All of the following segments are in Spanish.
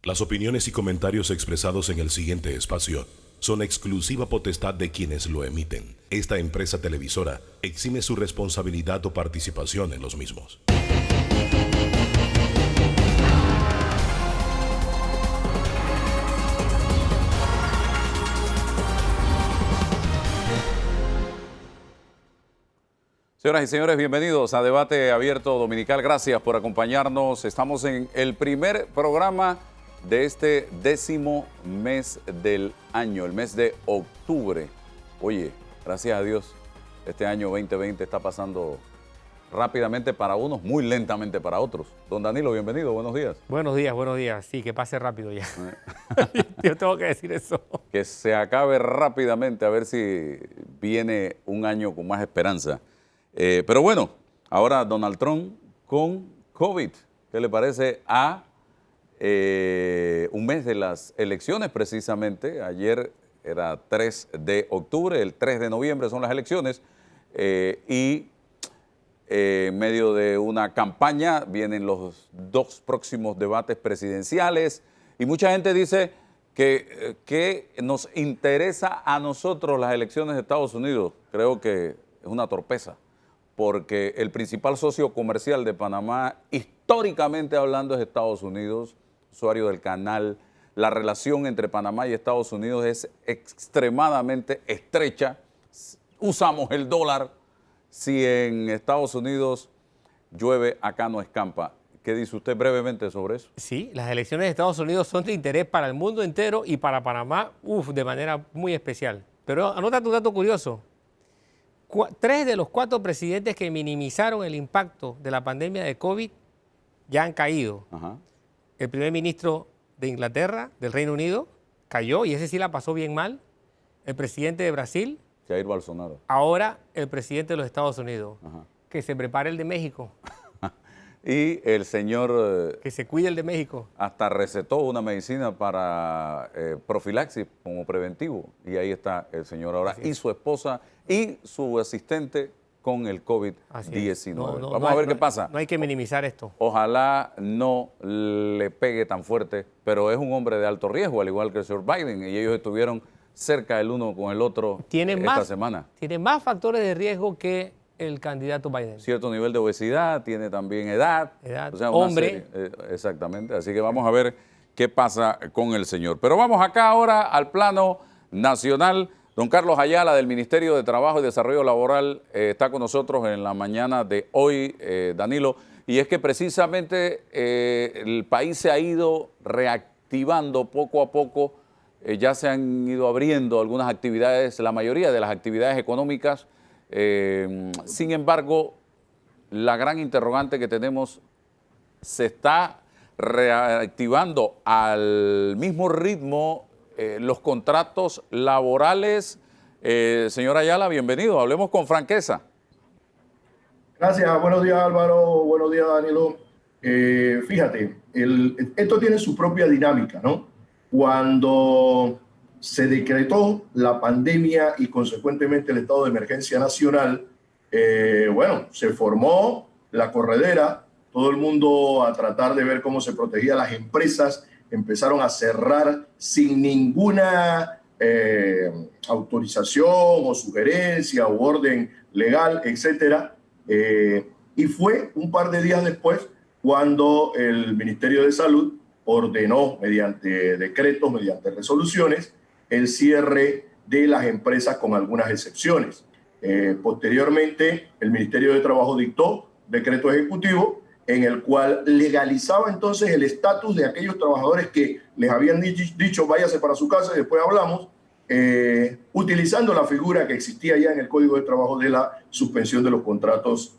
Las opiniones y comentarios expresados en el siguiente espacio son exclusiva potestad de quienes lo emiten. Esta empresa televisora exime su responsabilidad o participación en los mismos. Señoras y señores, bienvenidos a Debate Abierto Dominical. Gracias por acompañarnos. Estamos en el primer programa de este 10º mes del año, el mes de octubre. Oye, gracias a Dios, este año 2020 está pasando rápidamente para unos, muy lentamente para otros. Don Danilo, bienvenido, buenos días. Buenos días. Sí, que pase rápido ya. Yo tengo que decir eso. Que se acabe rápidamente, a ver si viene un año con más esperanza. Pero bueno, ahora Donald Trump con COVID. ¿Qué le parece a un mes de las elecciones precisamente? Ayer era 3 de octubre, el 3 de noviembre son las elecciones y en medio de una campaña vienen los 2 próximos debates presidenciales y mucha gente dice que nos interesa a nosotros las elecciones de Estados Unidos. Creo que es una torpeza, porque el principal socio comercial de Panamá, históricamente hablando, es Estados Unidos, usuario del canal. La relación entre Panamá y Estados Unidos es extremadamente estrecha. Usamos el dólar. Si en Estados Unidos llueve, acá no escampa. ¿Qué dice usted brevemente sobre eso? Sí, las elecciones de Estados Unidos son de interés para el mundo entero y para Panamá, de manera muy especial. Pero anota tu dato curioso. 3 de los 4 presidentes que minimizaron el impacto de la pandemia de COVID ya han caído. Ajá. El primer ministro de Inglaterra, del Reino Unido, cayó y ese sí la pasó bien mal. El presidente de Brasil. Jair Bolsonaro. Ahora el presidente de los Estados Unidos. Ajá. Que se prepare el de México. Y el señor que se cuide el de México. Hasta recetó una medicina para profilaxis como preventivo. Y ahí está el señor ahora y su esposa y su asistente con el COVID-19. Vamos a ver qué pasa. No hay que minimizar esto. Ojalá no le pegue tan fuerte, pero es un hombre de alto riesgo, al igual que el señor Biden, y ellos estuvieron cerca el uno con el otro esta semana. Tiene más factores de riesgo que el candidato Biden. Cierto nivel de obesidad, tiene también edad. O sea, hombre. Exactamente, así que vamos a ver qué pasa con el señor. Pero vamos acá ahora al plano nacional. Don Carlos Ayala, del Ministerio de Trabajo y Desarrollo Laboral, está con nosotros en la mañana de hoy, Danilo. Y es que precisamente el país se ha ido reactivando poco a poco. Ya se han ido abriendo algunas actividades, la mayoría de las actividades económicas. Sin embargo, la gran interrogante que tenemos, ¿se está reactivando al mismo ritmo los contratos laborales? Señor Ayala, bienvenido, hablemos con franqueza. Gracias, buenos días Álvaro, buenos días Danilo. Fíjate, esto tiene su propia dinámica, ¿no? Cuando se decretó la pandemia y consecuentemente el estado de emergencia nacional, se formó la corredera, todo el mundo a tratar de ver cómo se protegía, las empresas empezaron a cerrar sin ninguna autorización o sugerencia o orden legal, etcétera. Y fue un par de días después cuando el Ministerio de Salud ordenó mediante decretos, mediante resoluciones, el cierre de las empresas con algunas excepciones. Posteriormente, el Ministerio de Trabajo dictó decreto ejecutivo en el cual legalizaba entonces el estatus de aquellos trabajadores que les habían dicho váyase para su casa y después hablamos, utilizando la figura que existía ya en el Código de Trabajo de la suspensión de los contratos,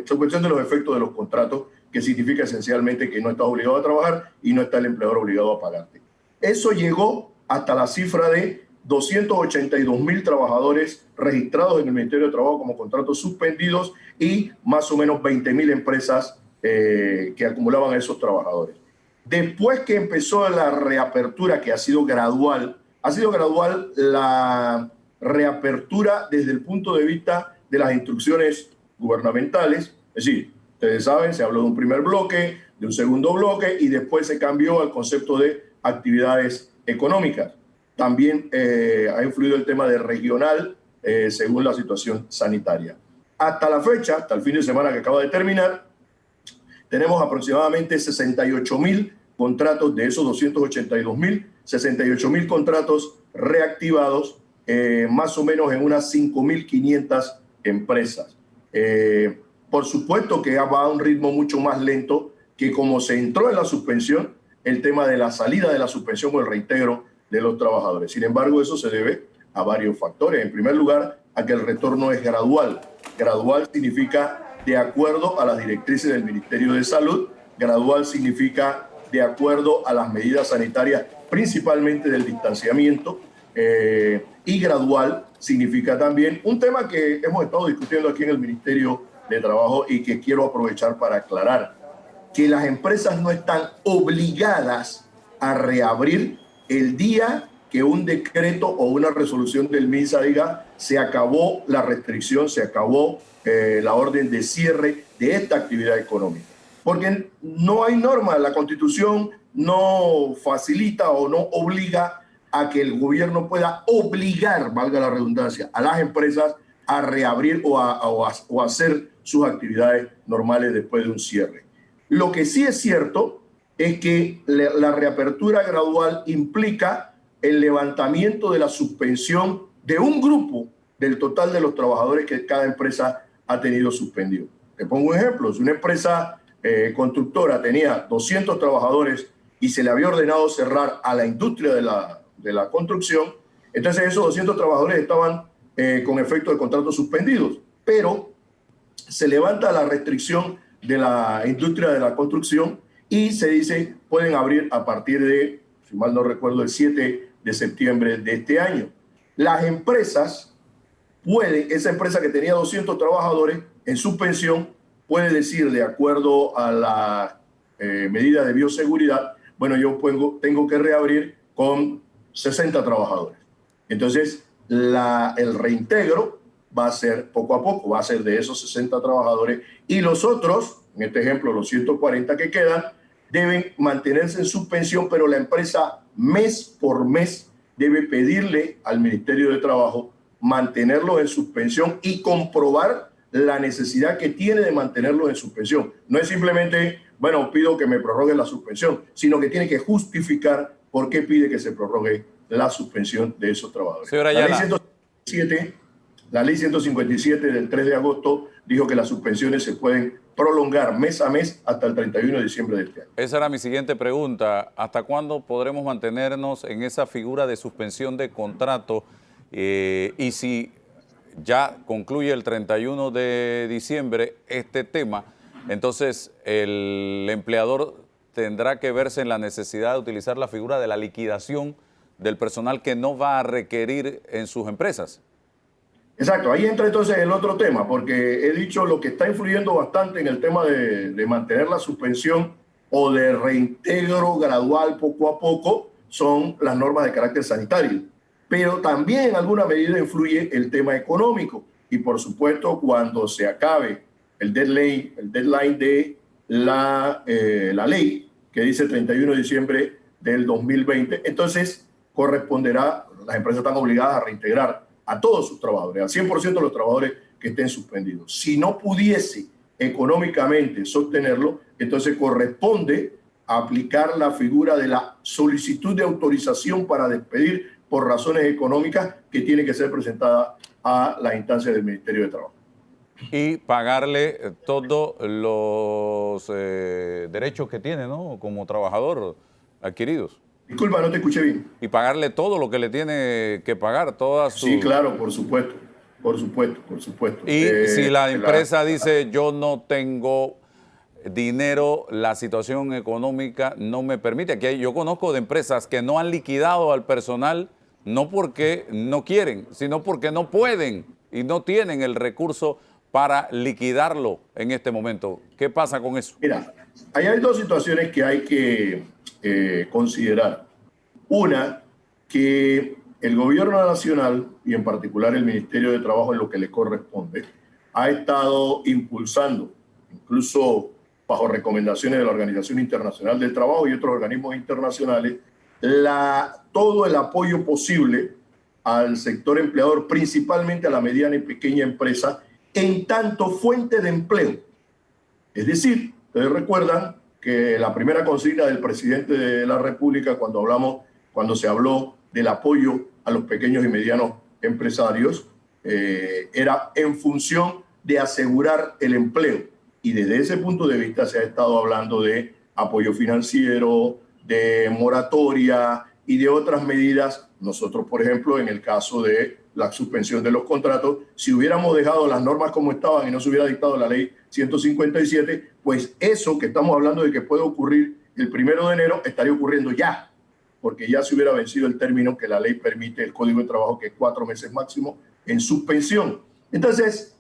suspensión de los efectos de los contratos, que significa esencialmente que no estás obligado a trabajar y no está el empleador obligado a pagarte. Eso llegó hasta la cifra de 282.000 trabajadores registrados en el Ministerio de Trabajo como contratos suspendidos y más o menos 20.000 empresas que acumulaban a esos trabajadores. Después que empezó la reapertura, que ha sido gradual la reapertura desde el punto de vista de las instrucciones gubernamentales. Es decir, ustedes saben, se habló de un primer bloque, de un segundo bloque y después se cambió al concepto de actividades económicas. También ha influido el tema de regional según la situación sanitaria. Hasta la fecha, hasta el fin de semana que acaba de terminar, tenemos aproximadamente 68.000 contratos, de esos 282.000, 68.000 contratos reactivados, más o menos en unas 5.500 empresas. Por supuesto que va a un ritmo mucho más lento que como se entró en la suspensión, el tema de la salida de la suspensión o el reintegro de los trabajadores. Sin embargo, eso se debe a varios factores. En primer lugar, a que el retorno es gradual. Gradual significa de acuerdo a las directrices del Ministerio de Salud. Gradual significa de acuerdo a las medidas sanitarias, principalmente del distanciamiento. Y gradual significa también un tema que hemos estado discutiendo aquí en el Ministerio de Trabajo y que quiero aprovechar para aclarar, que las empresas no están obligadas a reabrir el día que un decreto o una resolución del MINSA diga se acabó la restricción, se acabó la orden de cierre de esta actividad económica. Porque no hay norma, la Constitución no facilita o no obliga a que el gobierno pueda obligar, valga la redundancia, a las empresas a reabrir o a hacer sus actividades normales después de un cierre. Lo que sí es cierto es que la reapertura gradual implica el levantamiento de la suspensión de un grupo del total de los trabajadores que cada empresa ha tenido suspendido. Te pongo un ejemplo. Si una empresa constructora tenía 200 trabajadores y se le había ordenado cerrar a la industria de la construcción, entonces esos 200 trabajadores estaban con efecto de contratos suspendidos. Pero se levanta la restricción de la industria de la construcción y se dice pueden abrir a partir de, si mal no recuerdo, el 7 de septiembre de este año. Las empresas pueden, esa empresa que tenía 200 trabajadores en suspensión, puede decir de acuerdo a la medida de bioseguridad, bueno, yo tengo que reabrir con 60 trabajadores. Entonces, el reintegro va a ser poco a poco, va a ser de esos 60 trabajadores y los otros, en este ejemplo, los 140 que quedan, deben mantenerse en suspensión, pero la empresa mes por mes debe pedirle al Ministerio de Trabajo mantenerlos en suspensión y comprobar la necesidad que tiene de mantenerlos en suspensión. No es simplemente, bueno, pido que me prorroguen la suspensión, sino que tiene que justificar por qué pide que se prorrogue la suspensión de esos trabajadores. La ley 157 del 3 de agosto dijo que las suspensiones se pueden prolongar mes a mes hasta el 31 de diciembre de este año. Esa era mi siguiente pregunta. ¿Hasta cuándo podremos mantenernos en esa figura de suspensión de contrato? Y si ya concluye el 31 de diciembre este tema, entonces el empleador tendrá que verse en la necesidad de utilizar la figura de la liquidación del personal que no va a requerir en sus empresas. Exacto, ahí entra entonces el otro tema, porque he dicho lo que está influyendo bastante en el tema de mantener la suspensión o de reintegro gradual poco a poco son las normas de carácter sanitario. Pero también en alguna medida influye el tema económico. Y por supuesto, cuando se acabe el deadline de la ley, que dice 31 de diciembre del 2020, entonces corresponderá, las empresas están obligadas a reintegrar a todos sus trabajadores, al 100% de los trabajadores que estén suspendidos. Si no pudiese económicamente sostenerlo, entonces corresponde aplicar la figura de la solicitud de autorización para despedir por razones económicas que tiene que ser presentada a la instancia del Ministerio de Trabajo. Y pagarle todos los derechos que tiene, ¿no?, como trabajador adquiridos. Disculpa, no te escuché bien. Y pagarle todo lo que le tiene que pagar, todas sus... Sí, claro, por supuesto, por supuesto, por supuesto. Y si la empresa dice, yo no tengo dinero, la situación económica no me permite. Aquí yo conozco de empresas que no han liquidado al personal, no porque no quieren, sino porque no pueden y no tienen el recurso para liquidarlo en este momento. ¿Qué pasa con eso? Mira, ahí hay dos situaciones que hay que considerar. Una, que el gobierno nacional y en particular el Ministerio de Trabajo en lo que le corresponde ha estado impulsando, incluso bajo recomendaciones de la Organización Internacional del Trabajo y otros organismos internacionales, todo el apoyo posible al sector empleador, principalmente a la mediana y pequeña empresa, en tanto fuente de empleo. Es decir, ustedes recuerdan que la primera consigna del presidente de la República cuando se habló del apoyo a los pequeños y medianos empresarios, era en función de asegurar el empleo. Y desde ese punto de vista se ha estado hablando de apoyo financiero, de moratoria y de otras medidas. Nosotros, por ejemplo, en el caso de la suspensión de los contratos, si hubiéramos dejado las normas como estaban y no se hubiera dictado la ley 157, pues eso que estamos hablando de que puede ocurrir el 1 de enero estaría ocurriendo ya, porque ya se hubiera vencido el término que la ley permite, el Código de Trabajo, que es 4 meses máximo en suspensión. Entonces,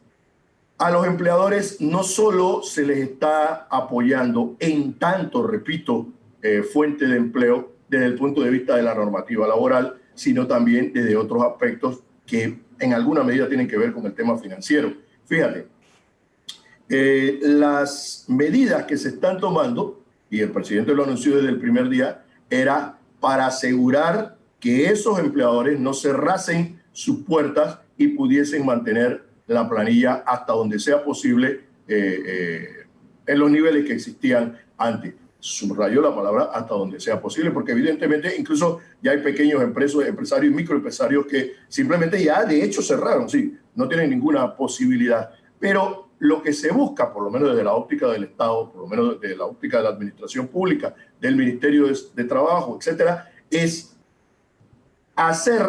a los empleadores no solo se les está apoyando en tanto, repito, fuente de empleo desde el punto de vista de la normativa laboral, sino también desde otros aspectos que en alguna medida tienen que ver con el tema financiero. Fíjate, las medidas que se están tomando, y el presidente lo anunció desde el primer día, era para asegurar que esos empleadores no cerrasen sus puertas y pudiesen mantener la planilla hasta donde sea posible en los niveles que existían antes. Subrayó la palabra hasta donde sea posible, porque evidentemente incluso ya hay pequeños empresarios y microempresarios que simplemente ya de hecho cerraron, sí, no tienen ninguna posibilidad. Pero lo que se busca, por lo menos desde la óptica del Estado, por lo menos desde la óptica de la administración pública, del Ministerio de Trabajo, etcétera, es hacer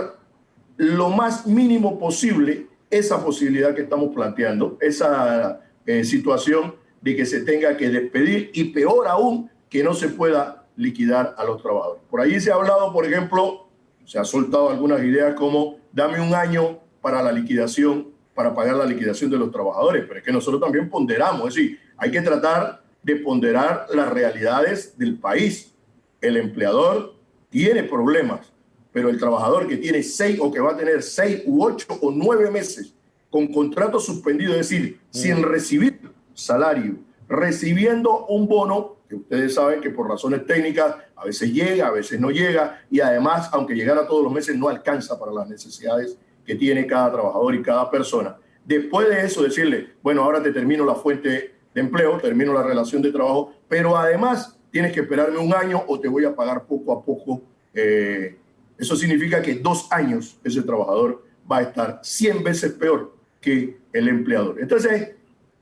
lo más mínimo posible esa posibilidad que estamos planteando, esa situación de que se tenga que despedir y peor aún, que no se pueda liquidar a los trabajadores. Por ahí se ha hablado, por ejemplo, se ha soltado algunas ideas como dame un año para la liquidación, para pagar la liquidación de los trabajadores, pero es que nosotros también ponderamos, es decir, hay que tratar de ponderar las realidades del país. El empleador tiene problemas, pero el trabajador que tiene 6 o que va a tener 6 u 8 o 9 meses con contrato suspendido, es decir, sin recibir salario, recibiendo un bono que ustedes saben que por razones técnicas a veces llega, a veces no llega, y además, aunque llegara todos los meses, no alcanza para las necesidades que tiene cada trabajador y cada persona. Después de eso, decirle, bueno, ahora te termino la fuente de empleo, termino la relación de trabajo, pero además tienes que esperarme un año o te voy a pagar poco a poco. Eso significa que 2 años ese trabajador va a estar 100 veces peor que el empleador. Entonces,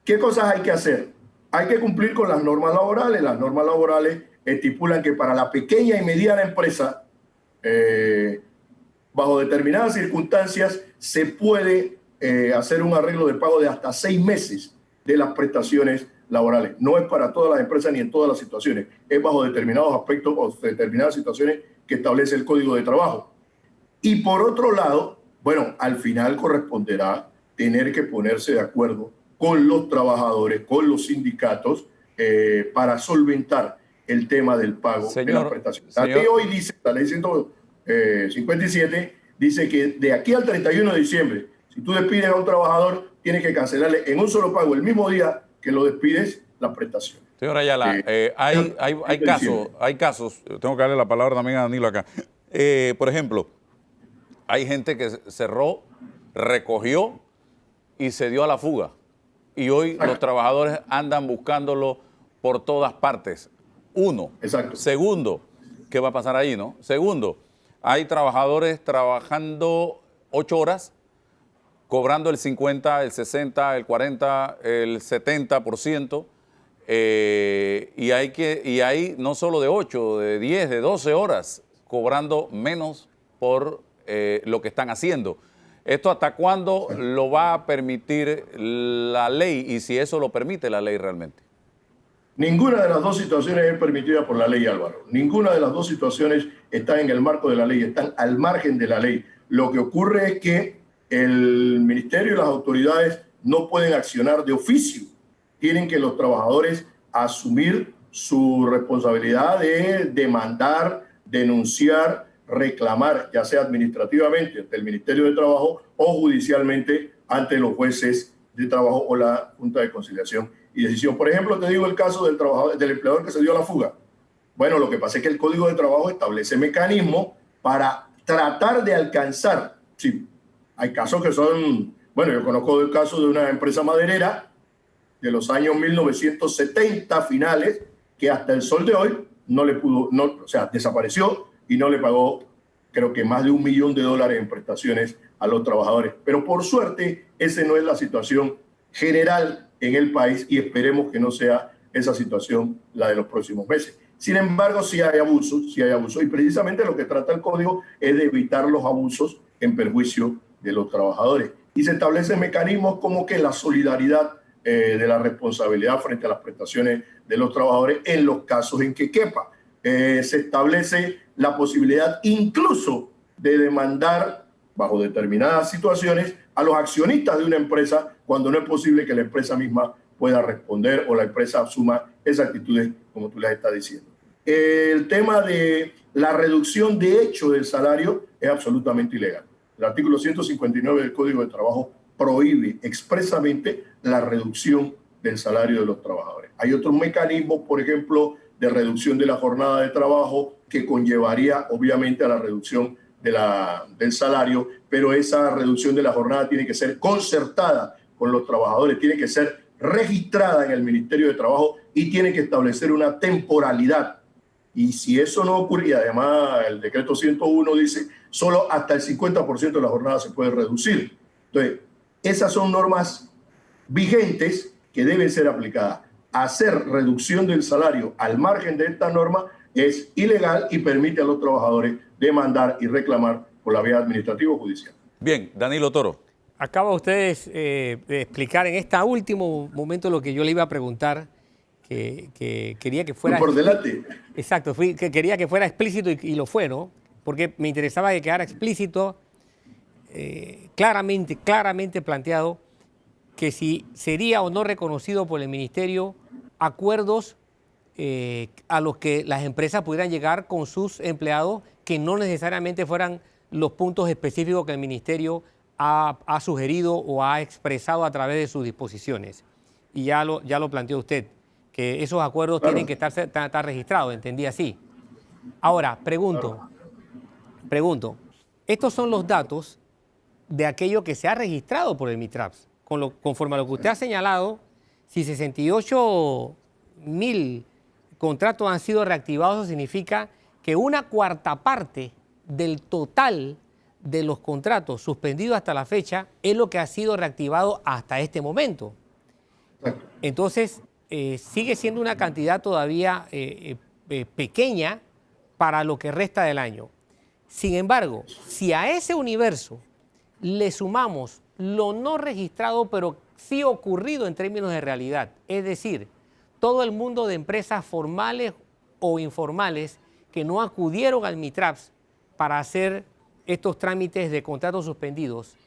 ¿qué cosas hay que hacer? Hay que cumplir con las normas laborales. Las normas laborales estipulan que para la pequeña y mediana empresa, bajo determinadas circunstancias, se puede hacer un arreglo de pago de hasta 6 meses de las prestaciones laborales. No es para todas las empresas ni en todas las situaciones. Es bajo determinados aspectos o determinadas situaciones que establece el Código de Trabajo. Y por otro lado, bueno, al final corresponderá tener que ponerse de acuerdo con los trabajadores, con los sindicatos, para solventar el tema del pago de las prestaciones. La ley hoy dice, la ley 157, dice que de aquí al 31 de diciembre, si tú despides a un trabajador, tienes que cancelarle en un solo pago el mismo día que lo despides las prestaciones. Señor Ayala, hay casos, tengo que darle la palabra también a Danilo acá. Por ejemplo, hay gente que cerró, recogió y se dio a la fuga. Y hoy los trabajadores andan buscándolo por todas partes. Uno. Exacto. Segundo, ¿qué va a pasar ahí, no? Segundo, hay trabajadores trabajando 8 horas, cobrando el 50, el 60, el 40, el 70%. Y hay no solo de 8, de 10, de 12 horas, cobrando menos por lo que están haciendo. ¿Esto hasta cuándo lo va a permitir la ley y si eso lo permite la ley realmente? Ninguna de las dos situaciones es permitida por la ley, Álvaro. Ninguna de las dos situaciones está en el marco de la ley, están al margen de la ley. Lo que ocurre es que el ministerio y las autoridades no pueden accionar de oficio. Tienen que los trabajadores asumir su responsabilidad de demandar, denunciar, reclamar, ya sea administrativamente ante el Ministerio de Trabajo o judicialmente ante los jueces de trabajo o la Junta de Conciliación y decisión. Por ejemplo, te digo el caso del trabajador, del empleador que se dio a la fuga. Bueno, lo que pasa es que el Código de Trabajo establece mecanismos para tratar de alcanzar. Sí, hay casos que son, bueno, yo conozco el caso de una empresa maderera de los años 1970 finales, que hasta el sol de hoy no le pudo, no, o sea, desapareció y no le pagó, creo que más de $1 millón en prestaciones a los trabajadores. Pero por suerte, esa no es la situación general en el país y esperemos que no sea esa situación la de los próximos meses. Sin embargo, sí hay abusos, y precisamente lo que trata el código es de evitar los abusos en perjuicio de los trabajadores. Y se establecen mecanismos como que la solidaridad de la responsabilidad frente a las prestaciones de los trabajadores en los casos en que quepa. Se establece la posibilidad incluso de demandar bajo determinadas situaciones a los accionistas de una empresa cuando no es posible que la empresa misma pueda responder o la empresa asuma esas actitudes como tú les estás diciendo. El tema de la reducción de hecho del salario es absolutamente ilegal. El artículo 159 del Código de Trabajo prohíbe expresamente la reducción del salario de los trabajadores. Hay otros mecanismos, por ejemplo, de reducción de la jornada de trabajo que conllevaría obviamente a la reducción del salario, pero esa reducción de la jornada tiene que ser concertada con los trabajadores, tiene que ser registrada en el Ministerio de Trabajo y tiene que establecer una temporalidad. Y si eso no ocurre, y además el decreto 101 dice solo hasta el 50% de la jornada se puede reducir. Entonces, esas son normas vigentes que deben ser aplicadas. Hacer reducción del salario al margen de esta norma es ilegal y permite a los trabajadores demandar y reclamar por la vía administrativa o judicial. Bien, Danilo Toro. Acaba ustedes de explicar en este último momento lo que yo le iba a preguntar, que quería que fuera... Por delante. Exacto, que quería que fuera explícito y lo fue, ¿no? Porque me interesaba que quedara explícito, claramente planteado, que si sería o no reconocido por el ministerio acuerdos a los que las empresas pudieran llegar con sus empleados que no necesariamente fueran los puntos específicos que el ministerio ha sugerido o ha expresado a través de sus disposiciones. Y ya lo planteó usted, que esos acuerdos tienen que estar registrados, entendí así. Ahora, pregunto, estos son los datos de aquello que se ha registrado por el MITRAPS. Conforme a lo que usted ha señalado, si 68.000 contratos han sido reactivados, eso significa que una cuarta parte del total de los contratos suspendidos hasta la fecha es lo que ha sido reactivado hasta este momento. Entonces, sigue siendo una cantidad todavía pequeña para lo que resta del año. Sin embargo, si a ese universo le sumamos lo no registrado, pero sí ocurrido en términos de realidad, es decir, todo el mundo de empresas formales o informales que no acudieron al MITRAPS para hacer estos trámites de contratos suspendidos,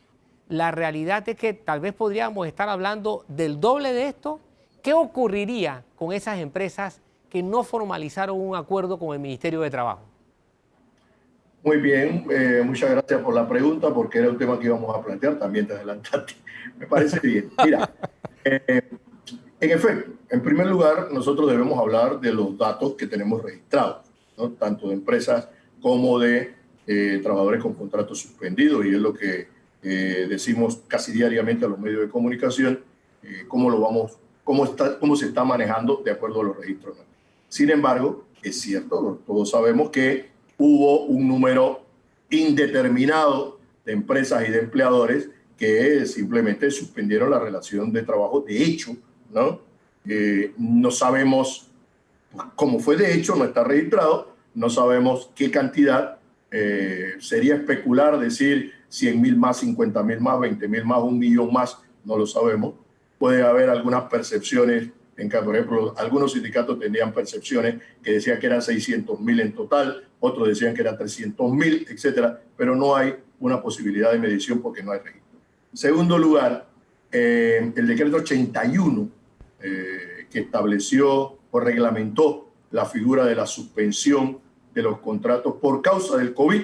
la realidad es que tal vez podríamos estar hablando del doble de esto. ¿Qué ocurriría con esas empresas que no formalizaron un acuerdo con el Ministerio de Trabajo? Muy bien, muchas gracias por la pregunta, porque era un tema que íbamos a plantear, también te adelantaste. Me parece bien. Mira, en efecto, en primer lugar, nosotros debemos hablar de los datos que tenemos registrados, ¿no? Tanto de empresas como de trabajadores con contratos suspendidos, y es lo que decimos casi diariamente a los medios de comunicación, cómo se está manejando de acuerdo a los registros. Sin embargo, es cierto, todos sabemos que hubo un número indeterminado de empresas y de empleadores que simplemente suspendieron la relación de trabajo de hecho, ¿no? No sabemos cómo fue de hecho, no está registrado, no sabemos qué cantidad, sería especular decir 100.000 más, 50.000 más, 20.000 más, 1 millón más, no lo sabemos. Puede haber algunas percepciones, por ejemplo, algunos sindicatos tenían percepciones que decían que eran 600.000 en total, otros decían que eran 300.000, etcétera, pero no hay una posibilidad de medición porque no hay registro. En segundo lugar, el decreto 81, que estableció o reglamentó la figura de la suspensión de los contratos por causa del COVID,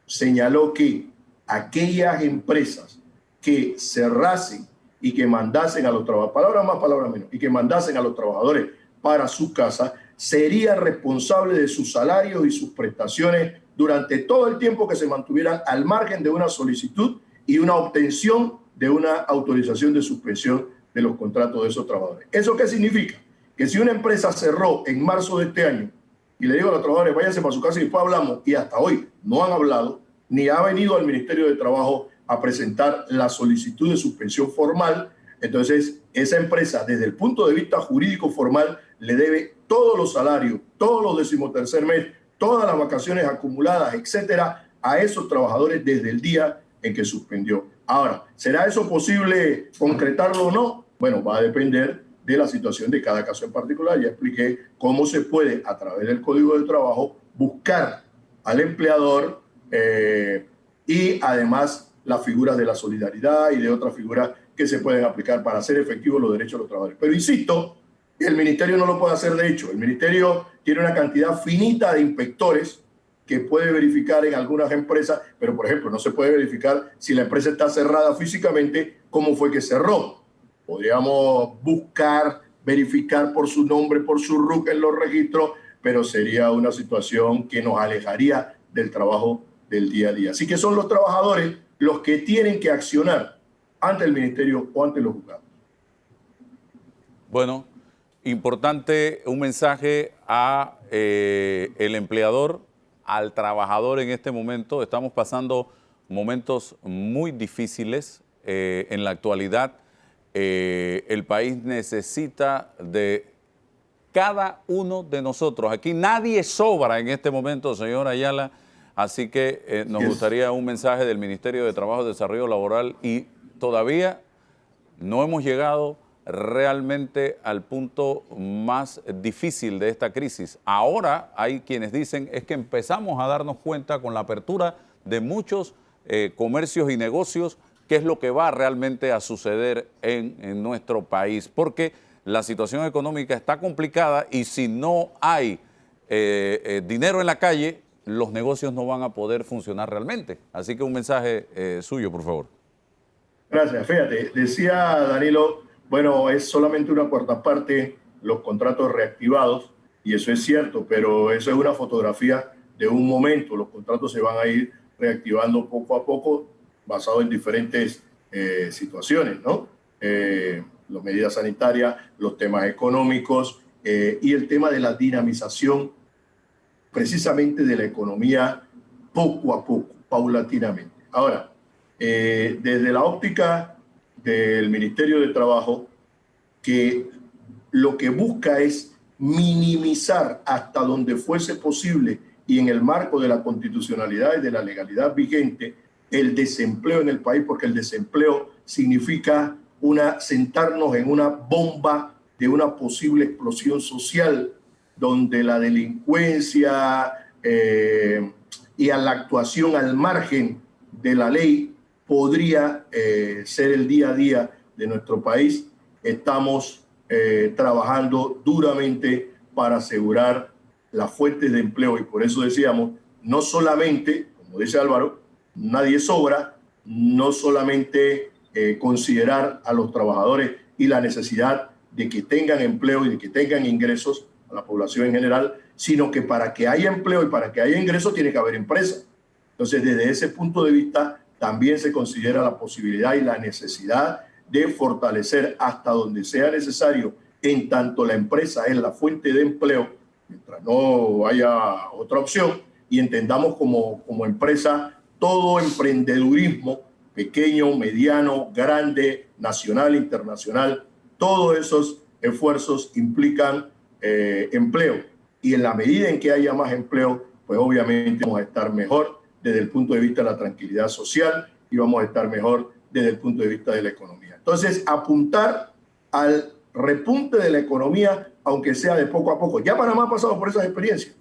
señaló que aquellas empresas que cerrasen y que mandasen a los trabajadores, palabras más, palabras menos, y que mandasen a los trabajadores para su casa, serían responsables de sus salarios y sus prestaciones durante todo el tiempo que se mantuvieran al margen de una solicitud y una obtención de una autorización de suspensión de los contratos de esos trabajadores. ¿Eso qué significa? Que si una empresa cerró en marzo de este año y le digo a los trabajadores, váyanse para su casa y después hablamos, y hasta hoy no han hablado, ni ha venido al Ministerio de Trabajo a presentar la solicitud de suspensión formal, entonces esa empresa, desde el punto de vista jurídico formal, le debe todos los salarios, todos los 13º mes, todas las vacaciones acumuladas, etcétera, a esos trabajadores desde el día en que suspendió. Ahora, ¿será eso posible concretarlo o no? Bueno, va a depender de la situación de cada caso en particular. Ya expliqué cómo se puede, a través del Código del Trabajo, buscar al empleador y además las figuras de la solidaridad y de otras figuras que se pueden aplicar para hacer efectivos los derechos de los trabajadores. Pero insisto, el ministerio no lo puede hacer de hecho. El ministerio tiene una cantidad finita de inspectores que puede verificar en algunas empresas, pero por ejemplo no se puede verificar si la empresa está cerrada físicamente, cómo fue que cerró. Podríamos buscar, verificar por su nombre, por su RUC en los registros, pero sería una situación que nos alejaría del trabajo del día a día. Así que son los trabajadores los que tienen que accionar ante el ministerio o ante los juzgados. Bueno, importante un mensaje a el empleador, al trabajador en este momento. Estamos pasando momentos muy difíciles en la actualidad. El país necesita de cada uno de nosotros. Aquí nadie sobra en este momento, señor Ayala. Así que nos gustaría un mensaje del Ministerio de Trabajo y Desarrollo Laboral, y todavía no hemos llegado realmente al punto más difícil de esta crisis. Ahora hay quienes dicen es que empezamos a darnos cuenta con la apertura de muchos comercios y negocios qué es lo que va realmente a suceder en nuestro país, porque la situación económica está complicada y si no hay dinero en la calle, los negocios no van a poder funcionar realmente. Así que un mensaje suyo, por favor. Gracias. Fíjate, decía Danilo, bueno, es solamente una cuarta parte los contratos reactivados, y eso es cierto, pero eso es una fotografía de un momento. Los contratos se van a ir reactivando poco a poco, basado en diferentes situaciones, ¿no? Las medidas sanitarias, los temas económicos y el tema de la dinamización precisamente de la economía poco a poco, paulatinamente. Ahora, desde la óptica del Ministerio de Trabajo, que lo que busca es minimizar hasta donde fuese posible y en el marco de la constitucionalidad y de la legalidad vigente el desempleo en el país, porque el desempleo significa sentarnos en una bomba de una posible explosión social donde la delincuencia y a la actuación al margen de la ley podría ser el día a día de nuestro país. Estamos trabajando duramente para asegurar las fuentes de empleo, y por eso decíamos, no solamente, como dice Álvaro, nadie sobra, no solamente considerar a los trabajadores y la necesidad de que tengan empleo y de que tengan ingresos a la población en general, sino que para que haya empleo y para que haya ingresos tiene que haber empresa. Entonces, desde ese punto de vista, también se considera la posibilidad y la necesidad de fortalecer hasta donde sea necesario, en tanto la empresa es la fuente de empleo, mientras no haya otra opción, y entendamos como empresa todo emprendedurismo, pequeño, mediano, grande, nacional, internacional, todos esos esfuerzos implican empleo. Y en la medida en que haya más empleo, pues obviamente vamos a estar mejor desde el punto de vista de la tranquilidad social y vamos a estar mejor desde el punto de vista de la economía. Entonces, apuntar al repunte de la economía, aunque sea de poco a poco. Ya Panamá ha pasado por esas experiencias.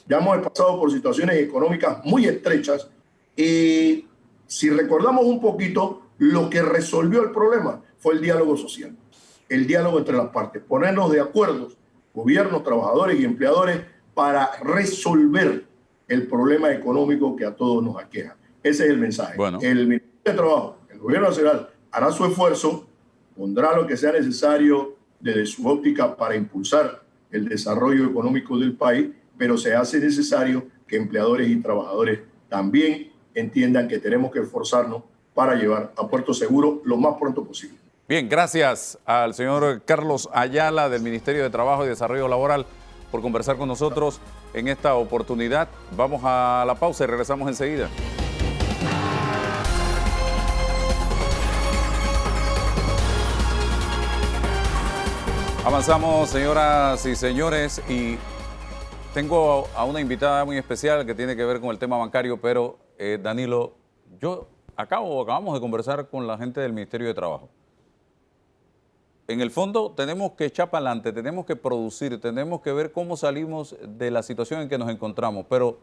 Ya hemos pasado por situaciones económicas muy estrechas y si recordamos un poquito, lo que resolvió el problema fue el diálogo social, el diálogo entre las partes, ponernos de acuerdo, gobiernos, trabajadores y empleadores, para resolver el problema económico que a todos nos aqueja. Ese es el mensaje. Bueno. El Ministerio de Trabajo, el Gobierno Nacional, hará su esfuerzo pondrá lo que sea necesario desde su óptica para impulsar el desarrollo económico del país, pero se hace necesario que empleadores y trabajadores también entiendan que tenemos que esforzarnos para llevar a puerto seguro lo más pronto posible. Bien, gracias al señor Carlos Ayala del Ministerio de Trabajo y Desarrollo Laboral por conversar con nosotros en esta oportunidad. Vamos a la pausa y regresamos enseguida. Avanzamos, señoras y señores, y tengo a una invitada muy especial que tiene que ver con el tema bancario, pero Danilo, acabamos de conversar con la gente del Ministerio de Trabajo. En el fondo tenemos que echar para adelante, tenemos que producir, tenemos que ver cómo salimos de la situación en que nos encontramos, pero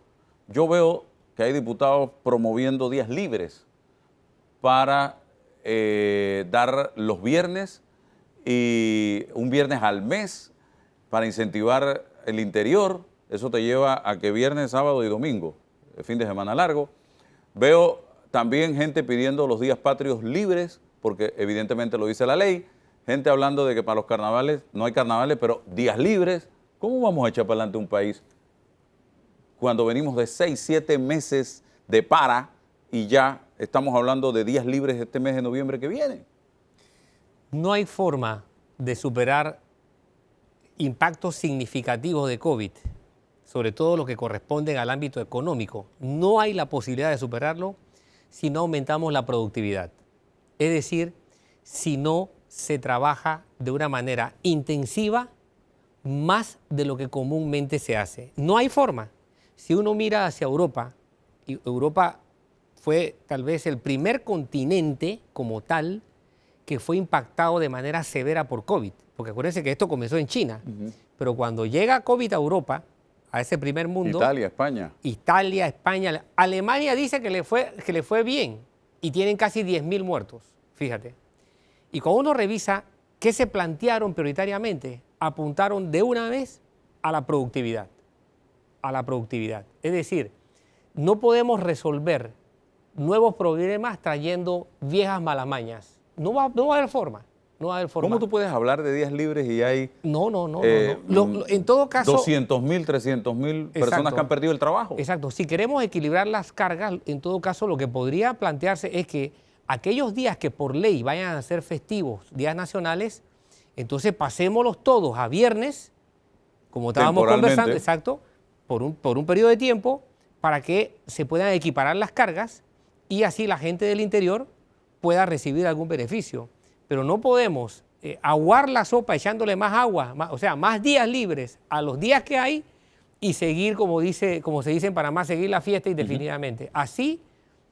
yo veo que hay diputados promoviendo días libres para dar los viernes y un viernes al mes para incentivar el interior. Eso te lleva a que viernes, sábado y domingo, el fin de semana largo. Veo también gente pidiendo los días patrios libres, porque evidentemente lo dice la ley. Gente hablando de que para los carnavales no hay carnavales, pero días libres. ¿Cómo vamos a echar para adelante un país cuando venimos de 6, 7 meses de para y ya estamos hablando de días libres este mes de noviembre que viene? No hay forma de superar impactos significativos de COVID, sobre todo los que corresponden al ámbito económico. No hay la posibilidad de superarlo si no aumentamos la productividad. Es decir, si no se trabaja de una manera intensiva más de lo que comúnmente se hace. No hay forma. Si uno mira hacia Europa, y Europa fue tal vez el primer continente como tal que fue impactado de manera severa por COVID, porque acuérdense que esto comenzó en China, pero cuando llega COVID a Europa, a ese primer mundo... Italia, España, Alemania dice que le fue bien y tienen casi 10.000 muertos, fíjate. Y cuando uno revisa qué se plantearon prioritariamente, apuntaron de una vez a la productividad. A la productividad. Es decir, no podemos resolver nuevos problemas trayendo viejas malamañas. No va a haber forma. No va a haber forma. ¿Cómo tú puedes hablar de días libres y hay... No. En todo caso... 200.000, 300.000 personas que han perdido el trabajo. Exacto. Si queremos equilibrar las cargas, en todo caso lo que podría plantearse es que aquellos días que por ley vayan a ser festivos, días nacionales, entonces pasémoslos todos a viernes, como estábamos conversando, exacto, por un periodo de tiempo, para que se puedan equiparar las cargas y así la gente del interior pueda recibir algún beneficio. Pero no podemos aguar la sopa echándole más agua, más días libres a los días que hay y seguir, como se dice en Panamá, seguir la fiesta indefinidamente. Así,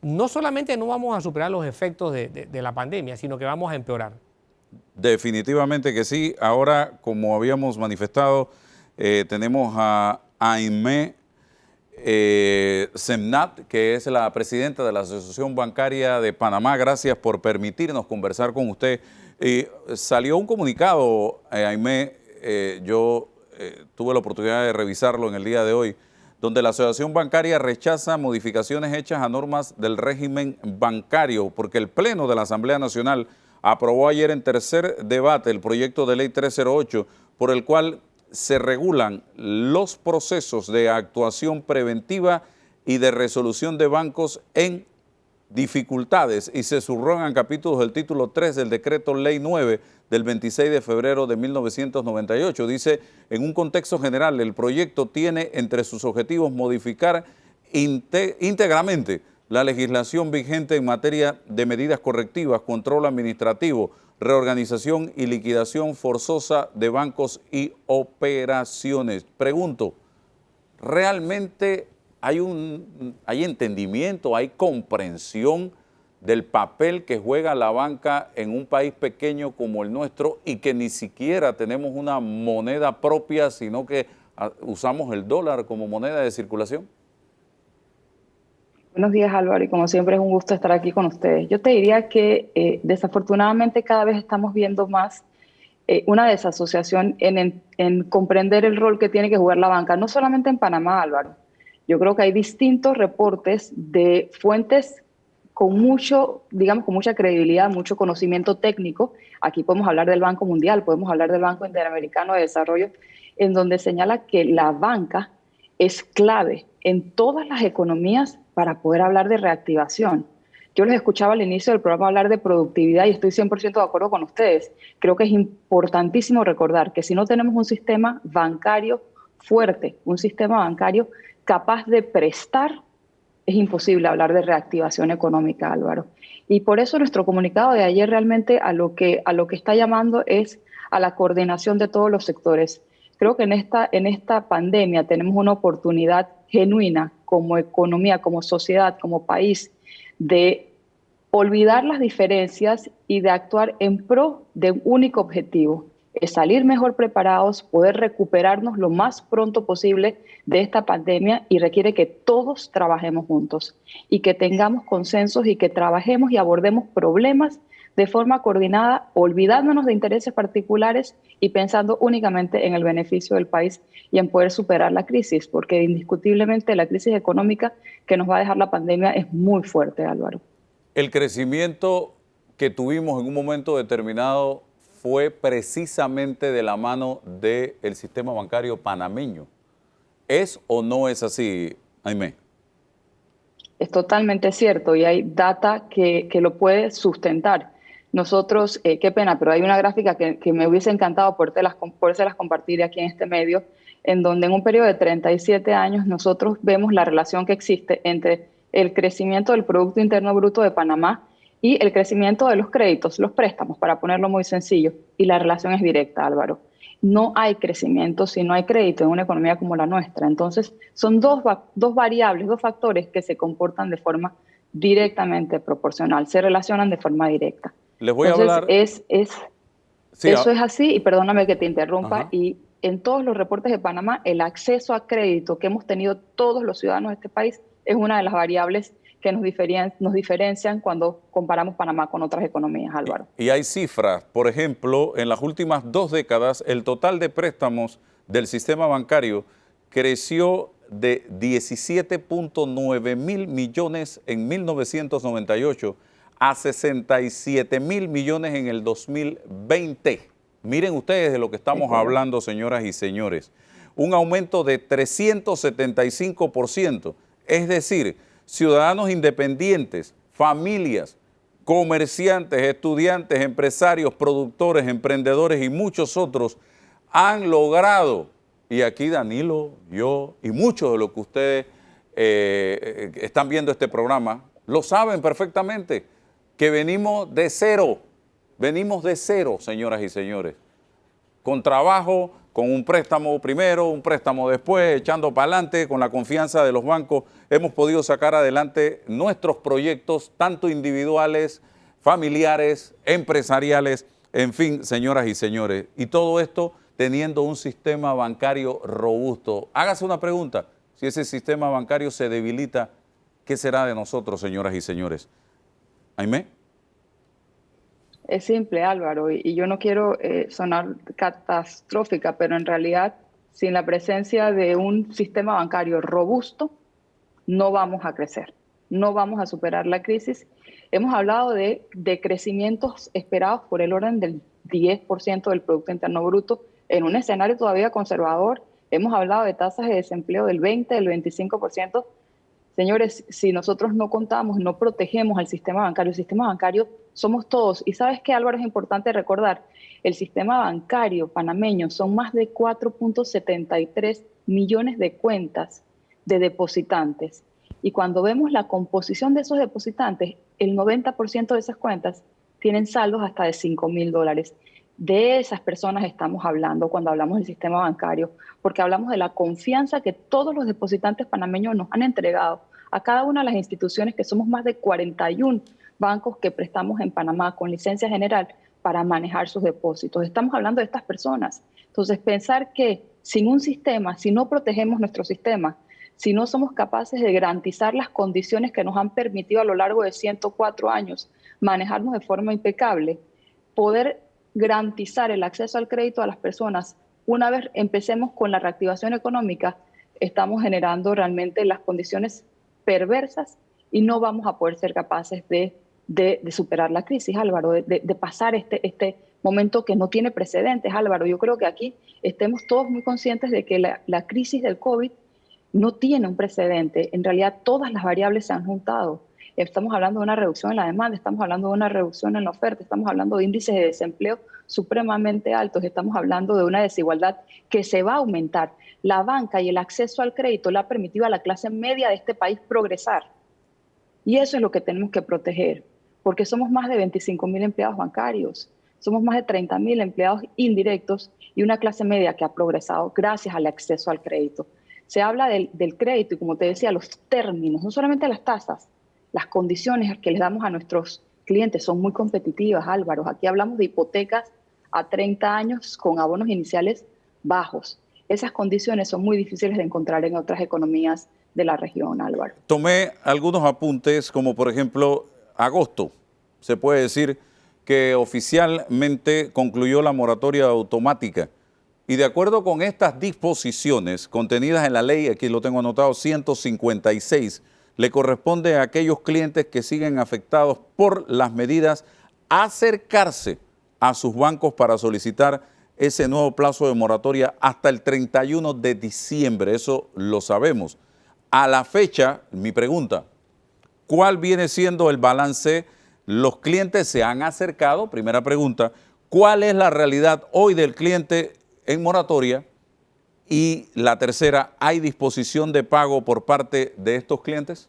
no solamente no vamos a superar los efectos de la pandemia, sino que vamos a empeorar. Definitivamente que sí. Ahora, como habíamos manifestado, tenemos a Aimé Semnat, que es la presidenta de la Asociación Bancaria de Panamá. Gracias por permitirnos conversar con usted. Salió un comunicado, Aimé, yo tuve la oportunidad de revisarlo en el día de hoy, donde la Asociación Bancaria rechaza modificaciones hechas a normas del régimen bancario, porque el Pleno de la Asamblea Nacional aprobó ayer en tercer debate el proyecto de ley 308, por el cual se regulan los procesos de actuación preventiva y de resolución de bancos en dificultades y se subrogan capítulos del título 3 del decreto ley 9 del 26 de febrero de 1998. Dice, en un contexto general, el proyecto tiene entre sus objetivos modificar íntegramente la legislación vigente en materia de medidas correctivas, control administrativo, reorganización y liquidación forzosa de bancos y operaciones. Pregunto, ¿realmente hay entendimiento, hay comprensión del papel que juega la banca en un país pequeño como el nuestro y que ni siquiera tenemos una moneda propia, sino que usamos el dólar como moneda de circulación? Buenos días, Álvaro, y como siempre es un gusto estar aquí con ustedes. Yo te diría que desafortunadamente cada vez estamos viendo más una desasociación en comprender el rol que tiene que jugar la banca, no solamente en Panamá, Álvaro. Yo creo que hay distintos reportes de fuentes con mucho, digamos, con mucha credibilidad, mucho conocimiento técnico. Aquí podemos hablar del Banco Mundial, podemos hablar del Banco Interamericano de Desarrollo, en donde señala que la banca es clave en todas las economías para poder hablar de reactivación. Yo les escuchaba al inicio del programa hablar de productividad y estoy 100% de acuerdo con ustedes. Creo que es importantísimo recordar que si no tenemos un sistema bancario fuerte, un sistema bancario capaz de prestar, es imposible hablar de reactivación económica, Álvaro. Y por eso nuestro comunicado de ayer realmente a lo que está llamando es a la coordinación de todos los sectores. Creo que en esta pandemia tenemos una oportunidad genuina como economía, como sociedad, como país, de olvidar las diferencias y de actuar en pro de un único objetivo, es salir mejor preparados, poder recuperarnos lo más pronto posible de esta pandemia y requiere que todos trabajemos juntos y que tengamos consensos y que trabajemos y abordemos problemas de forma coordinada, olvidándonos de intereses particulares y pensando únicamente en el beneficio del país y en poder superar la crisis, porque indiscutiblemente la crisis económica que nos va a dejar la pandemia es muy fuerte, Álvaro. El crecimiento que tuvimos en un momento determinado fue precisamente de la mano del sistema bancario panameño. ¿Es o no es así, Aimé? Es totalmente cierto y hay data que lo puede sustentar. Nosotros, qué pena, pero hay una gráfica que me hubiese encantado podérselas compartir aquí en este medio, en donde en un periodo de 37 años nosotros vemos la relación que existe entre el crecimiento del Producto Interno Bruto de Panamá y el crecimiento de los créditos, los préstamos, para ponerlo muy sencillo. Y la relación es directa, Álvaro. No hay crecimiento si no hay crédito en una economía como la nuestra. Entonces, son dos variables, dos factores que se comportan de forma directamente proporcional, se relacionan de forma directa. Les voy a hablar... Eso es así, y perdóname que te interrumpa, y en todos los reportes de Panamá, el acceso a crédito que hemos tenido todos los ciudadanos de este país es una de las variables que nos diferencian cuando comparamos Panamá con otras economías, Álvaro. Y hay cifras, por ejemplo, en las últimas 2 décadas, el total de préstamos del sistema bancario creció de 17.9 mil millones en 1998 a 67 mil millones en el 2020. Miren ustedes de lo que estamos hablando, señoras y señores. Un aumento de 375%, es decir, ciudadanos independientes, familias, comerciantes, estudiantes, empresarios, productores, emprendedores y muchos otros han logrado, y aquí Danilo, yo y muchos de los que ustedes están viendo este programa, lo saben perfectamente, que venimos de cero, señoras y señores, con trabajo, con un préstamo primero, un préstamo después, echando para adelante, con la confianza de los bancos, hemos podido sacar adelante nuestros proyectos, tanto individuales, familiares, empresariales, en fin, señoras y señores. Y todo esto teniendo un sistema bancario robusto. Hágase una pregunta, si ese sistema bancario se debilita, ¿qué será de nosotros, señoras y señores? ¿Aimé? Es simple, Álvaro, y yo no quiero sonar catastrófica, pero en realidad, sin la presencia de un sistema bancario robusto, no vamos a crecer, no vamos a superar la crisis. Hemos hablado de crecimientos esperados por el orden del 10% del Producto Interno Bruto en un escenario todavía conservador. Hemos hablado de tasas de desempleo del 20, del 25%. Señores, si nosotros no contamos, no protegemos al sistema bancario, el sistema bancario somos todos. Y ¿sabes qué, Álvaro? Es importante recordar, el sistema bancario panameño son más de 4.73 millones de cuentas de depositantes. Y cuando vemos la composición de esos depositantes, el 90% de esas cuentas tienen saldos hasta de $5,000. De esas personas estamos hablando cuando hablamos del sistema bancario, porque hablamos de la confianza que todos los depositantes panameños nos han entregado a cada una de las instituciones, que somos más de 41 bancos que prestamos en Panamá con licencia general para manejar sus depósitos. Estamos hablando de estas personas. Entonces, pensar que sin un sistema, si no protegemos nuestro sistema, si no somos capaces de garantizar las condiciones que nos han permitido a lo largo de 104 años manejarnos de forma impecable, poder garantizar el acceso al crédito a las personas, una vez empecemos con la reactivación económica, estamos generando realmente las condiciones perversas y no vamos a poder ser capaces de superar la crisis, Álvaro, de pasar este momento que no tiene precedentes, Álvaro. Yo creo que aquí estemos todos muy conscientes de que la crisis del COVID no tiene un precedente. En realidad, todas las variables se han juntado. Estamos hablando de una reducción en la demanda, estamos hablando de una reducción en la oferta, estamos hablando de índices de desempleo supremamente altos, estamos hablando de una desigualdad que se va a aumentar. La banca y el acceso al crédito le ha permitido a la clase media de este país progresar. Y eso es lo que tenemos que proteger, porque somos más de 25.000 empleados bancarios, somos más de 30.000 empleados indirectos y una clase media que ha progresado gracias al acceso al crédito. Se habla del crédito y, como te decía, los términos, no solamente las tasas, las condiciones que les damos a nuestros clientes son muy competitivas, Álvaro. Aquí hablamos de hipotecas a 30 años con abonos iniciales bajos. Esas condiciones son muy difíciles de encontrar en otras economías de la región, Álvaro. Tomé algunos apuntes, como por ejemplo, agosto. Se puede decir que oficialmente concluyó la moratoria automática. Y de acuerdo con estas disposiciones contenidas en la ley, aquí lo tengo anotado, 156, le corresponde a aquellos clientes que siguen afectados por las medidas acercarse a sus bancos para solicitar ese nuevo plazo de moratoria hasta el 31 de diciembre. Eso lo sabemos. A la fecha, mi pregunta, ¿cuál viene siendo el balance? ¿Los clientes se han acercado? Primera pregunta. ¿Cuál es la realidad hoy del cliente en moratoria? Y la tercera, ¿hay disposición de pago por parte de estos clientes?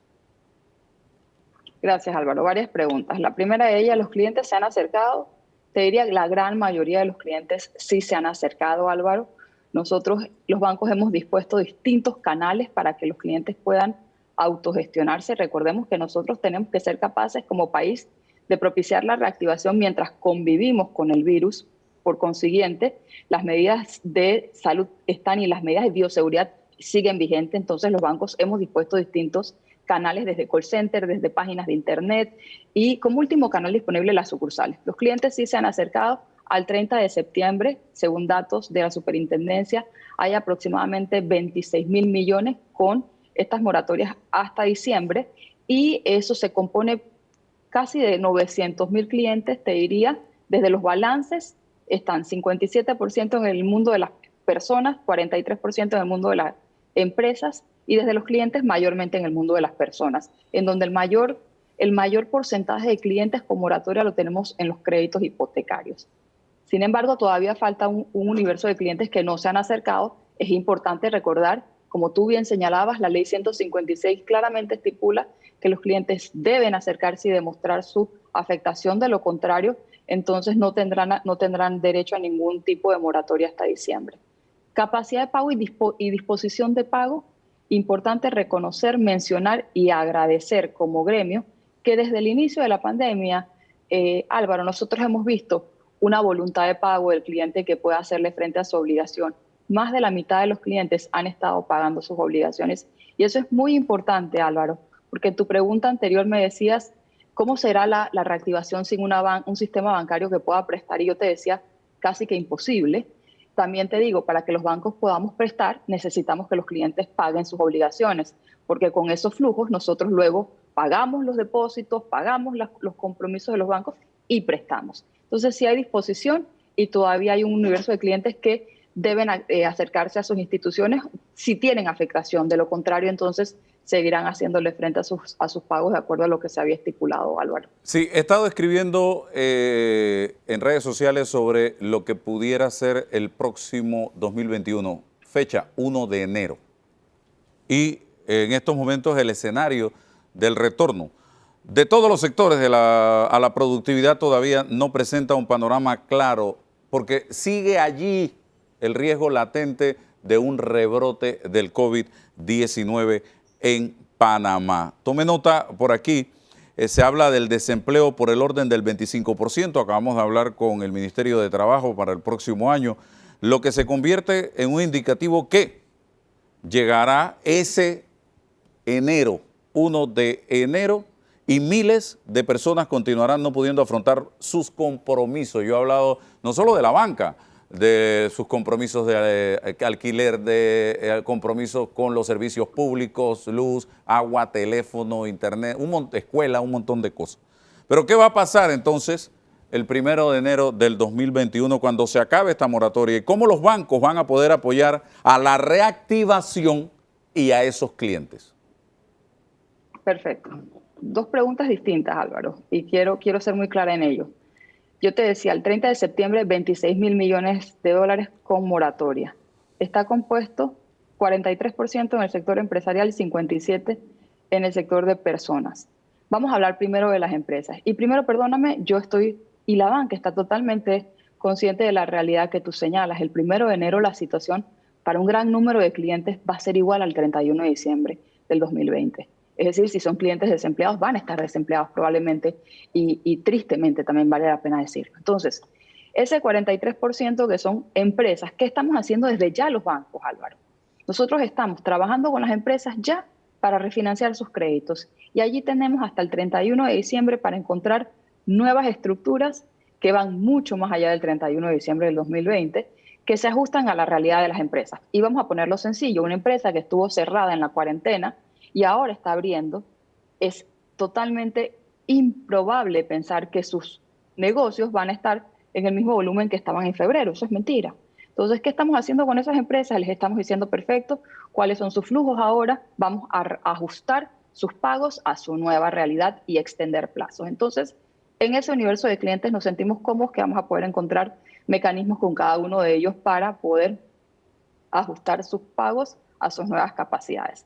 Gracias, Álvaro. Varias preguntas. La primera de ellas, ¿los clientes se han acercado? Te diría que la gran mayoría de los clientes sí se han acercado, Álvaro. Nosotros, los bancos, hemos dispuesto distintos canales para que los clientes puedan autogestionarse. Recordemos que nosotros tenemos que ser capaces como país de propiciar la reactivación mientras convivimos con el virus. Por consiguiente, las medidas de salud están y las medidas de bioseguridad siguen vigentes. Entonces, los bancos hemos dispuesto distintos canales desde call center, desde páginas de internet y como último canal disponible las sucursales. Los clientes sí se han acercado. Al 30 de septiembre, según datos de la superintendencia, hay aproximadamente 26.000 millones con estas moratorias hasta diciembre y eso se compone casi de 900.000 clientes, te diría, desde los balances están 57% en el mundo de las personas, 43% en el mundo de las empresas y desde los clientes mayormente en el mundo de las personas, en donde el mayor porcentaje de clientes con moratoria lo tenemos en los créditos hipotecarios. Sin embargo, todavía falta un universo de clientes que no se han acercado. Es importante recordar, como tú bien señalabas, la ley 156 claramente estipula que los clientes deben acercarse y demostrar su afectación. De lo contrario, entonces no tendrán derecho a ningún tipo de moratoria hasta diciembre. Capacidad de pago y disposición de pago. Importante reconocer, mencionar y agradecer como gremio que desde el inicio de la pandemia, Álvaro, nosotros hemos visto una voluntad de pago del cliente que pueda hacerle frente a su obligación. Más de la mitad de los clientes han estado pagando sus obligaciones y eso es muy importante, Álvaro, porque en tu pregunta anterior me decías cómo será la reactivación sin un sistema bancario que pueda prestar y yo te decía casi que imposible. También te digo, para que los bancos podamos prestar, necesitamos que los clientes paguen sus obligaciones, porque con esos flujos nosotros luego pagamos los depósitos, pagamos los compromisos de los bancos y prestamos. Entonces, sí hay disposición y todavía hay un universo de clientes que deben acercarse a sus instituciones si tienen afectación. De lo contrario, entonces, seguirán haciéndole frente a sus pagos de acuerdo a lo que se había estipulado, Álvaro. Sí, he estado escribiendo en redes sociales sobre lo que pudiera ser el próximo 2021, fecha 1 de enero. Y en estos momentos el escenario del retorno de todos los sectores a la productividad todavía no presenta un panorama claro, porque sigue allí el riesgo latente de un rebrote del COVID-19 en Panamá. Tome nota por aquí, se habla del desempleo por el orden del 25%, acabamos de hablar con el Ministerio de Trabajo para el próximo año, lo que se convierte en un indicativo que llegará ese enero, 1 de enero, y miles de personas continuarán no pudiendo afrontar sus compromisos. Yo he hablado no solo de la banca, de sus compromisos de alquiler, de compromisos con los servicios públicos, luz, agua, teléfono, internet, escuela, un montón de cosas. Pero ¿qué va a pasar entonces el 1 de enero del 2021 cuando se acabe esta moratoria? ¿Y cómo los bancos van a poder apoyar a la reactivación y a esos clientes? Perfecto. Dos preguntas distintas, Álvaro, y quiero ser muy clara en ello. Yo te decía, el 30 de septiembre, 26.000 millones de dólares con moratoria. Está compuesto 43% en el sector empresarial y 57% en el sector de personas. Vamos a hablar primero de las empresas. Y primero, perdóname, y la banca está totalmente consciente de la realidad que tú señalas. El 1 de enero la situación para un gran número de clientes va a ser igual al 31 de diciembre del 2020. Es decir, si son clientes desempleados, van a estar desempleados probablemente y tristemente también vale la pena decirlo. Entonces, ese 43% que son empresas, ¿qué estamos haciendo desde ya los bancos, Álvaro? Nosotros estamos trabajando con las empresas ya para refinanciar sus créditos y allí tenemos hasta el 31 de diciembre para encontrar nuevas estructuras que van mucho más allá del 31 de diciembre del 2020, que se ajustan a la realidad de las empresas. Y vamos a ponerlo sencillo, una empresa que estuvo cerrada en la cuarentena y ahora está abriendo, es totalmente improbable pensar que sus negocios van a estar en el mismo volumen que estaban en febrero. Eso es mentira. Entonces, ¿qué estamos haciendo con esas empresas? Les estamos diciendo, perfecto, cuáles son sus flujos ahora, vamos a ajustar sus pagos a su nueva realidad y extender plazos. Entonces, en ese universo de clientes nos sentimos cómodos que vamos a poder encontrar mecanismos con cada uno de ellos para poder ajustar sus pagos a sus nuevas capacidades.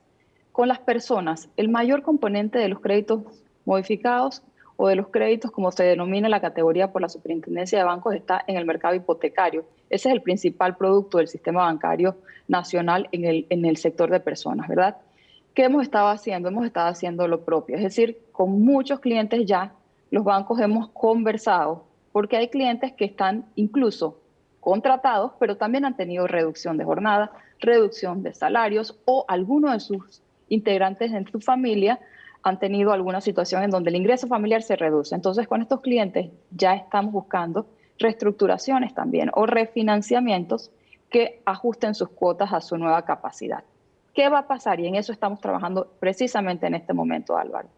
Con las personas, el mayor componente de los créditos modificados o de los créditos, como se denomina la categoría por la Superintendencia de Bancos, está en el mercado hipotecario. Ese es el principal producto del sistema bancario nacional en el sector de personas, ¿verdad? ¿Qué hemos estado haciendo? Hemos estado haciendo lo propio. Es decir, con muchos clientes ya, los bancos hemos conversado, porque hay clientes que están incluso contratados, pero también han tenido reducción de jornada, reducción de salarios o alguno de sus integrantes en su familia han tenido alguna situación en donde el ingreso familiar se reduce. Entonces, con estos clientes ya estamos buscando reestructuraciones también o refinanciamientos que ajusten sus cuotas a su nueva capacidad. ¿Qué va a pasar? Y en eso estamos trabajando precisamente en este momento, Álvaro.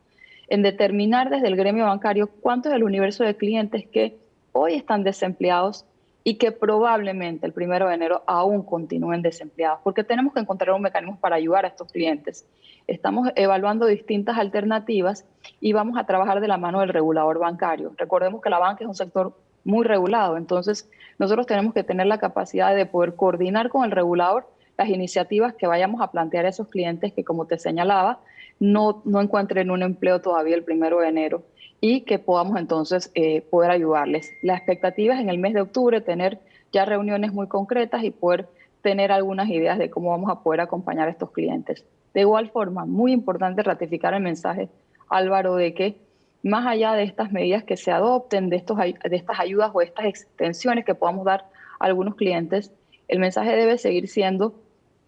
En determinar desde el gremio bancario cuánto es el universo de clientes que hoy están desempleados y que probablemente el 1 de enero aún continúen desempleados, porque tenemos que encontrar un mecanismo para ayudar a estos clientes. Estamos evaluando distintas alternativas y vamos a trabajar de la mano del regulador bancario. Recordemos que la banca es un sector muy regulado, entonces nosotros tenemos que tener la capacidad de poder coordinar con el regulador las iniciativas que vayamos a plantear a esos clientes que, como te señalaba, no encuentren un empleo todavía el 1 de enero y que podamos entonces poder ayudarles. La expectativa es en el mes de octubre tener ya reuniones muy concretas y poder tener algunas ideas de cómo vamos a poder acompañar a estos clientes. De igual forma, muy importante ratificar el mensaje, Álvaro, de que más allá de estas medidas que se adopten, de estas ayudas o estas extensiones que podamos dar a algunos clientes, el mensaje debe seguir siendo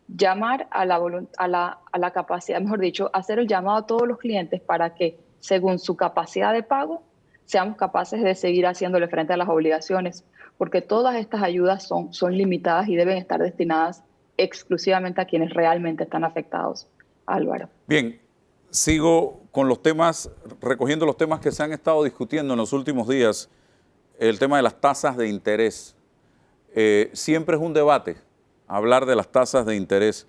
llamar a la capacidad, mejor dicho, hacer el llamado a todos los clientes para que, según su capacidad de pago, seamos capaces de seguir haciéndole frente a las obligaciones, porque todas estas ayudas son limitadas y deben estar destinadas exclusivamente a quienes realmente están afectados, Álvaro. Bien, sigo con los temas, recogiendo los temas que se han estado discutiendo en los últimos días, el tema de las tasas de interés. Siempre es un debate hablar de las tasas de interés.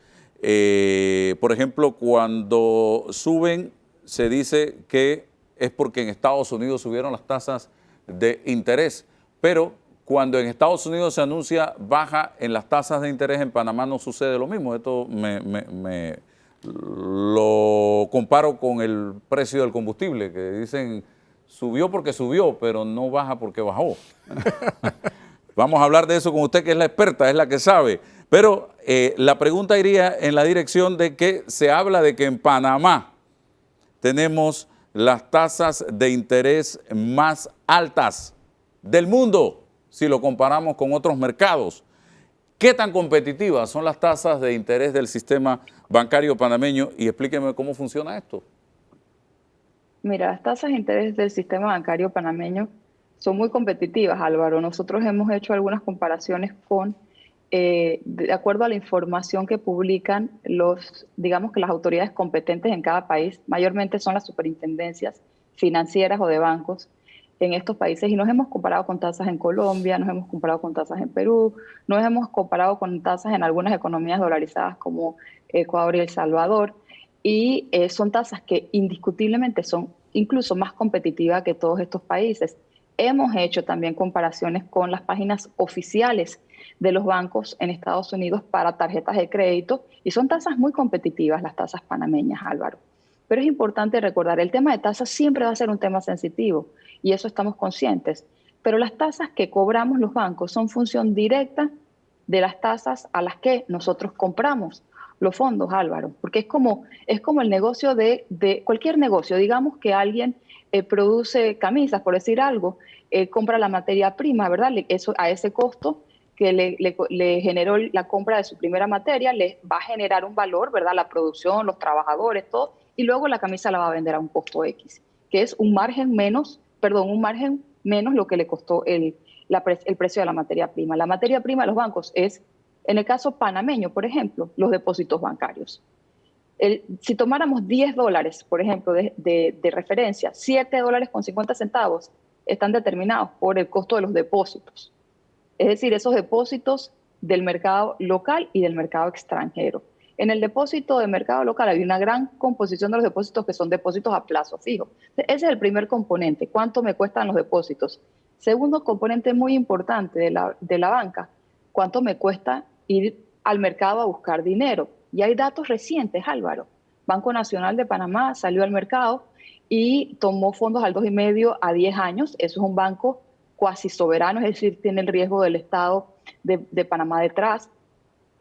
Por ejemplo, cuando suben, se dice que es porque en Estados Unidos subieron las tasas de interés, pero cuando en Estados Unidos se anuncia baja en las tasas de interés, en Panamá no sucede lo mismo. Esto me lo comparo con el precio del combustible, que dicen subió porque subió, pero no baja porque bajó. Vamos a hablar de eso con usted, que es la experta, es la que sabe. Pero la pregunta iría en la dirección de que se habla de que en Panamá tenemos las tasas de interés más altas del mundo, si lo comparamos con otros mercados. ¿Qué tan competitivas son las tasas de interés del sistema bancario panameño? Y explíqueme cómo funciona esto. Mira, las tasas de interés del sistema bancario panameño son muy competitivas, Álvaro. Nosotros hemos hecho algunas comparaciones con, de acuerdo a la información que publican digamos que las autoridades competentes en cada país, mayormente son las superintendencias financieras o de bancos en estos países, y nos hemos comparado con tasas en Colombia, nos hemos comparado con tasas en Perú, nos hemos comparado con tasas en algunas economías dolarizadas como Ecuador y El Salvador, y son tasas que indiscutiblemente son incluso más competitivas que todos estos países. Hemos hecho también comparaciones con las páginas oficiales de los bancos en Estados Unidos para tarjetas de crédito, y son tasas muy competitivas las tasas panameñas, Álvaro. Pero es importante recordar, el tema de tasas siempre va a ser un tema sensitivo, y eso estamos conscientes. Pero las tasas que cobramos los bancos son función directa de las tasas a las que nosotros compramos los fondos, Álvaro, porque es como el negocio de cualquier negocio. Digamos que alguien produce camisas, por decir algo, compra la materia prima, ¿verdad? Eso, a ese costo que le generó la compra de su primera materia, le va a generar un valor, ¿verdad? La producción, los trabajadores, todo, y luego la camisa la va a vender a un costo X, que es un margen menos lo que le costó el precio de la materia prima. La materia prima de los bancos es, en el caso panameño, por ejemplo, los depósitos bancarios. Si tomáramos $10, por ejemplo, de referencia, $7.50 están determinados por el costo de los depósitos. Es decir, esos depósitos del mercado local y del mercado extranjero. En el depósito del mercado local hay una gran composición de los depósitos que son depósitos a plazo fijo. Ese es el primer componente, ¿cuánto me cuestan los depósitos? Segundo componente muy importante de la banca, ¿cuánto me cuesta ir al mercado a buscar dinero? Y hay datos recientes, Álvaro. Banco Nacional de Panamá salió al mercado y tomó fondos al 2,5 a 10 años. Eso es un banco cuasi soberano, es decir, tiene el riesgo del Estado de Panamá detrás.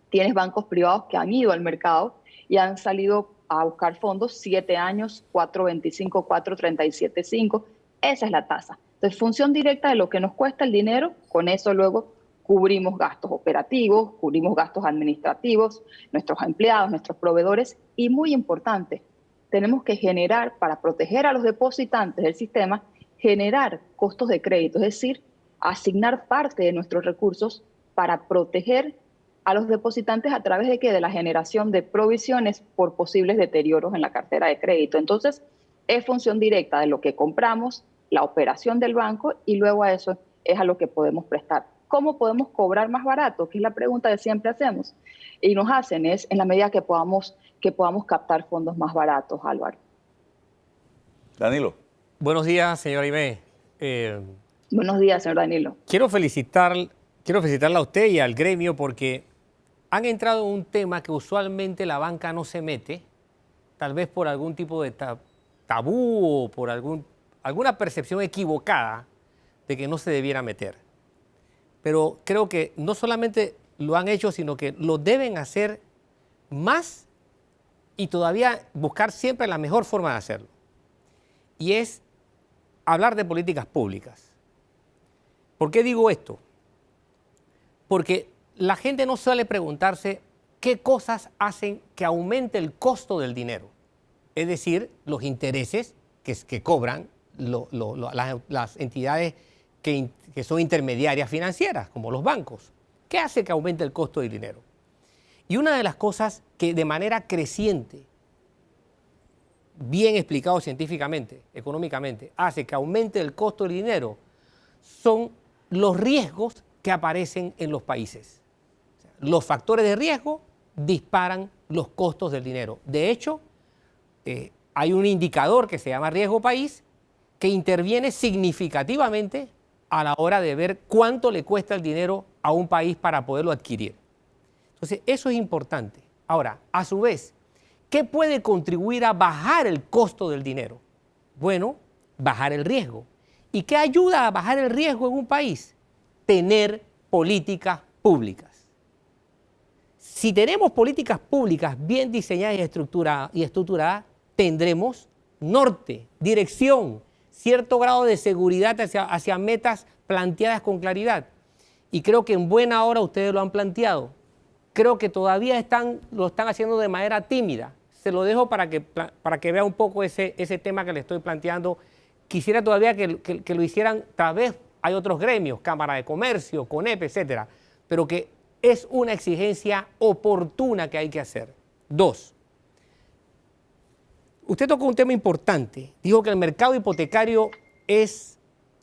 Tienes bancos privados que han ido al mercado y han salido a buscar fondos 7 años, 4,25, 4,375. Esa es la tasa. Entonces, función directa de lo que nos cuesta el dinero, con eso luego cubrimos gastos operativos, cubrimos gastos administrativos, nuestros empleados, nuestros proveedores, y muy importante, tenemos que generar, para proteger a los depositantes del sistema, generar costos de crédito, es decir, asignar parte de nuestros recursos para proteger a los depositantes a través de la generación de provisiones por posibles deterioros en la cartera de crédito. Entonces, es función directa de lo que compramos, la operación del banco, y luego a eso es a lo que podemos prestar. ¿Cómo podemos cobrar más barato? Que es la pregunta que siempre hacemos. Y nos hacen es en la medida que podamos captar fondos más baratos, Álvaro. Danilo. Buenos días, señora Aimé. Buenos días, señor Danilo. Quiero felicitarla a usted y al gremio porque han entrado en un tema que usualmente la banca no se mete, tal vez por algún tipo de tabú o por alguna percepción equivocada de que no se debiera meter. Pero creo que no solamente lo han hecho, sino que lo deben hacer más y todavía buscar siempre la mejor forma de hacerlo. Y es hablar de políticas públicas. ¿Por qué digo esto? Porque la gente no suele preguntarse qué cosas hacen que aumente el costo del dinero. Es decir, los intereses que cobran las entidades que son intermediarias financieras, como los bancos. ¿Qué hace que aumente el costo del dinero? Y una de las cosas que de manera creciente, bien explicado científicamente, económicamente, hace que aumente el costo del dinero son los riesgos que aparecen en los países. O sea, los factores de riesgo disparan los costos del dinero. De hecho, hay un indicador que se llama riesgo país que interviene significativamente a la hora de ver cuánto le cuesta el dinero a un país para poderlo adquirir. Entonces, eso es importante. Ahora, a su vez, ¿qué puede contribuir a bajar el costo del dinero? Bueno, bajar el riesgo. ¿Y qué ayuda a bajar el riesgo en un país? Tener políticas públicas. Si tenemos políticas públicas bien diseñadas y estructuradas, tendremos norte, dirección, cierto grado de seguridad hacia metas planteadas con claridad. Y creo que en buena hora ustedes lo han planteado. Creo que todavía lo están haciendo de manera tímida. Se lo dejo para que vea un poco ese tema que le estoy planteando. Quisiera todavía que lo hicieran tal vez hay otros gremios, Cámara de Comercio, CONEP, etcétera, pero que es una exigencia oportuna que hay que hacer. 2. Usted tocó un tema importante. Dijo que el mercado hipotecario es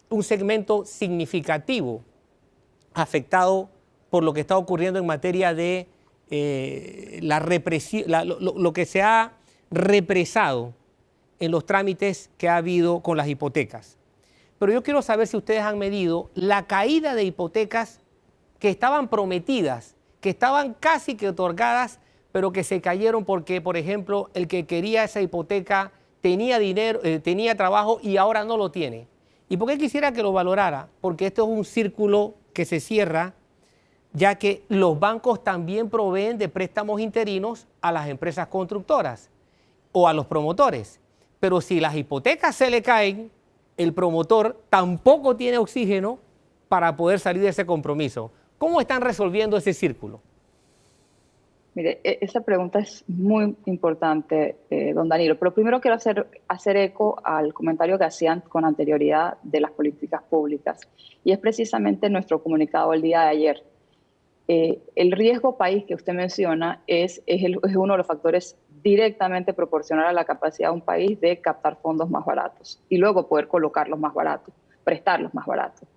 un segmento significativo afectado por lo que está ocurriendo en materia de la represión, lo que se ha represado en los trámites que ha habido con las hipotecas. Pero yo quiero saber si ustedes han medido la caída de hipotecas que estaban prometidas, que estaban casi que otorgadas, pero que se cayeron porque, por ejemplo, el que quería esa hipoteca tenía dinero, tenía trabajo y ahora no lo tiene. ¿Y por qué quisiera que lo valorara? Porque esto es un círculo que se cierra, ya que los bancos también proveen de préstamos interinos a las empresas constructoras o a los promotores. Pero si las hipotecas se le caen, el promotor tampoco tiene oxígeno para poder salir de ese compromiso. ¿Cómo están resolviendo ese círculo? Mire, esa pregunta es muy importante, don Danilo, pero primero quiero hacer eco al comentario que hacían con anterioridad de las políticas públicas, y es precisamente nuestro comunicado el día de ayer. El riesgo país que usted menciona es uno de los factores directamente proporcional a la capacidad de un país de captar fondos más baratos y luego poder colocarlos más baratos, prestarlos más baratos.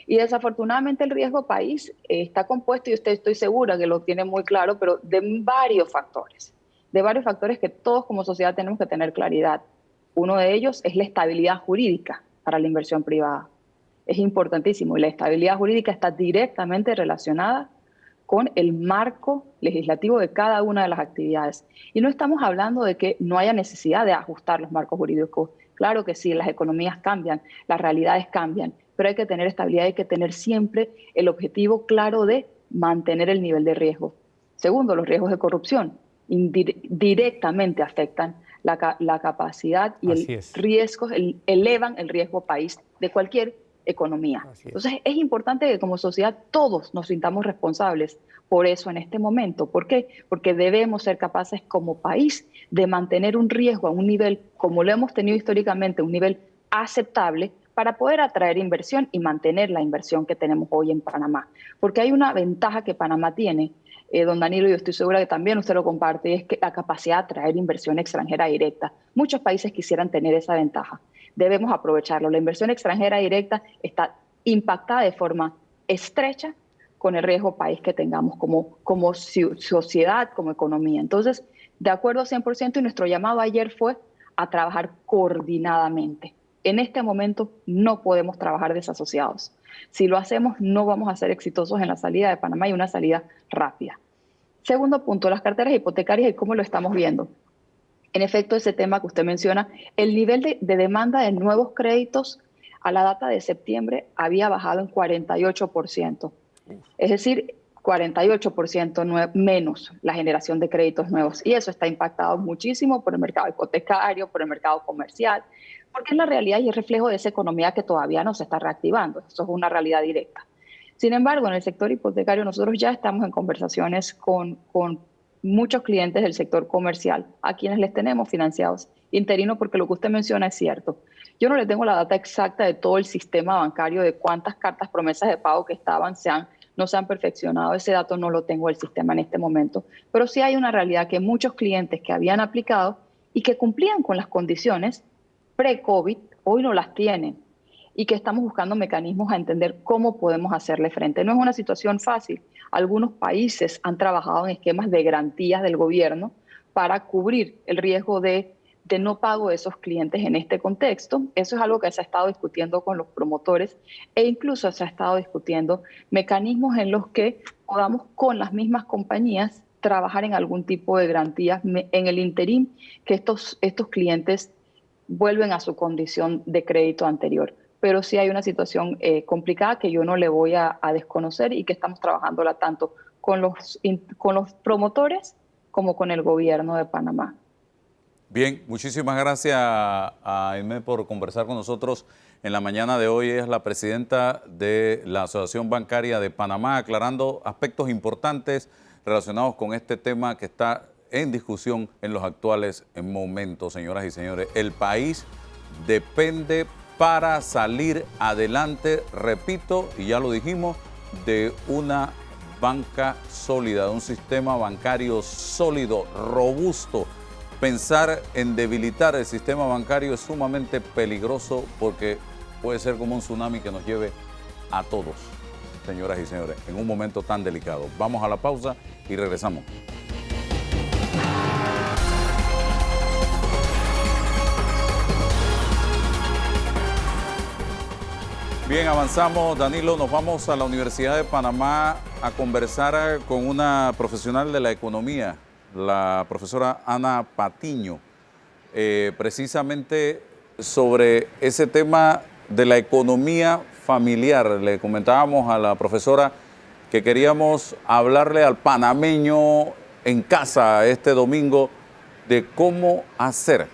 Y desafortunadamente el riesgo país está compuesto, y usted estoy segura que lo tiene muy claro, pero de varios factores que todos como sociedad tenemos que tener claridad. Uno de ellos es la estabilidad jurídica para la inversión privada. Es importantísimo, y la estabilidad jurídica está directamente relacionada con el marco legislativo de cada una de las actividades. Y no estamos hablando de que no haya necesidad de ajustar los marcos jurídicos. Claro que sí, las economías cambian, las realidades cambian, pero hay que tener estabilidad, hay que tener siempre el objetivo claro de mantener el nivel de riesgo. Segundo, los riesgos de corrupción directamente afectan la capacidad y elevan el riesgo país de cualquier economía. Entonces es importante que como sociedad todos nos sintamos responsables por eso en este momento. ¿Por qué? Porque debemos ser capaces como país de mantener un riesgo a un nivel, como lo hemos tenido históricamente, un nivel aceptable para poder atraer inversión y mantener la inversión que tenemos hoy en Panamá. Porque hay una ventaja que Panamá tiene, don Danilo, y yo estoy segura que también usted lo comparte, y es que la capacidad de atraer inversión extranjera directa. Muchos países quisieran tener esa ventaja. Debemos aprovecharlo. La inversión extranjera directa está impactada de forma estrecha con el riesgo país que tengamos como sociedad, como economía. Entonces, de acuerdo 100%, y nuestro llamado ayer fue a trabajar coordinadamente. En este momento no podemos trabajar desasociados. Si lo hacemos, no vamos a ser exitosos en la salida de Panamá, y una salida rápida. Segundo punto, las carteras hipotecarias y cómo lo estamos viendo. En efecto, ese tema que usted menciona, el nivel de demanda de nuevos créditos a la data de septiembre había bajado en 48%. Es decir, 48% menos la generación de créditos nuevos. Y eso está impactado muchísimo por el mercado hipotecario, por el mercado comercial, porque es la realidad y es reflejo de esa economía que todavía no se está reactivando. Eso es una realidad directa. Sin embargo, en el sector hipotecario nosotros ya estamos en conversaciones con muchos clientes del sector comercial, a quienes les tenemos financiados interinos, porque lo que usted menciona es cierto. Yo no le tengo la data exacta de todo el sistema bancario, de cuántas cartas promesas de pago que estaban no se han perfeccionado. Ese dato no lo tengo del sistema en este momento, pero sí hay una realidad que muchos clientes que habían aplicado y que cumplían con las condiciones pre-COVID, hoy no las tienen, y que estamos buscando mecanismos a entender cómo podemos hacerle frente. No es una situación fácil. Algunos países han trabajado en esquemas de garantías del gobierno para cubrir el riesgo de no pago de esos clientes en este contexto. Eso es algo que se ha estado discutiendo con los promotores, e incluso se ha estado discutiendo mecanismos en los que podamos con las mismas compañías trabajar en algún tipo de garantías en el interín que estos clientes vuelven a su condición de crédito anterior. Pero sí hay una situación complicada que yo no le voy a desconocer, y que estamos trabajándola tanto con los promotores como con el gobierno de Panamá. Bien, muchísimas gracias a Aimé por conversar con nosotros en la mañana de hoy. Es la presidenta de la Asociación Bancaria de Panamá, aclarando aspectos importantes relacionados con este tema que está en discusión en los actuales momentos, señoras y señores. El país depende para salir adelante, repito, y ya lo dijimos, de una banca sólida, de un sistema bancario sólido, robusto. Pensar en debilitar el sistema bancario es sumamente peligroso porque puede ser como un tsunami que nos lleve a todos, señoras y señores, en un momento tan delicado. Vamos a la pausa y regresamos. Bien, avanzamos, Danilo, nos vamos a la Universidad de Panamá a conversar con una profesional de la economía, la profesora Ana Patiño, precisamente sobre ese tema de la economía familiar. Le comentábamos a la profesora que queríamos hablarle al panameño en casa este domingo de cómo hacer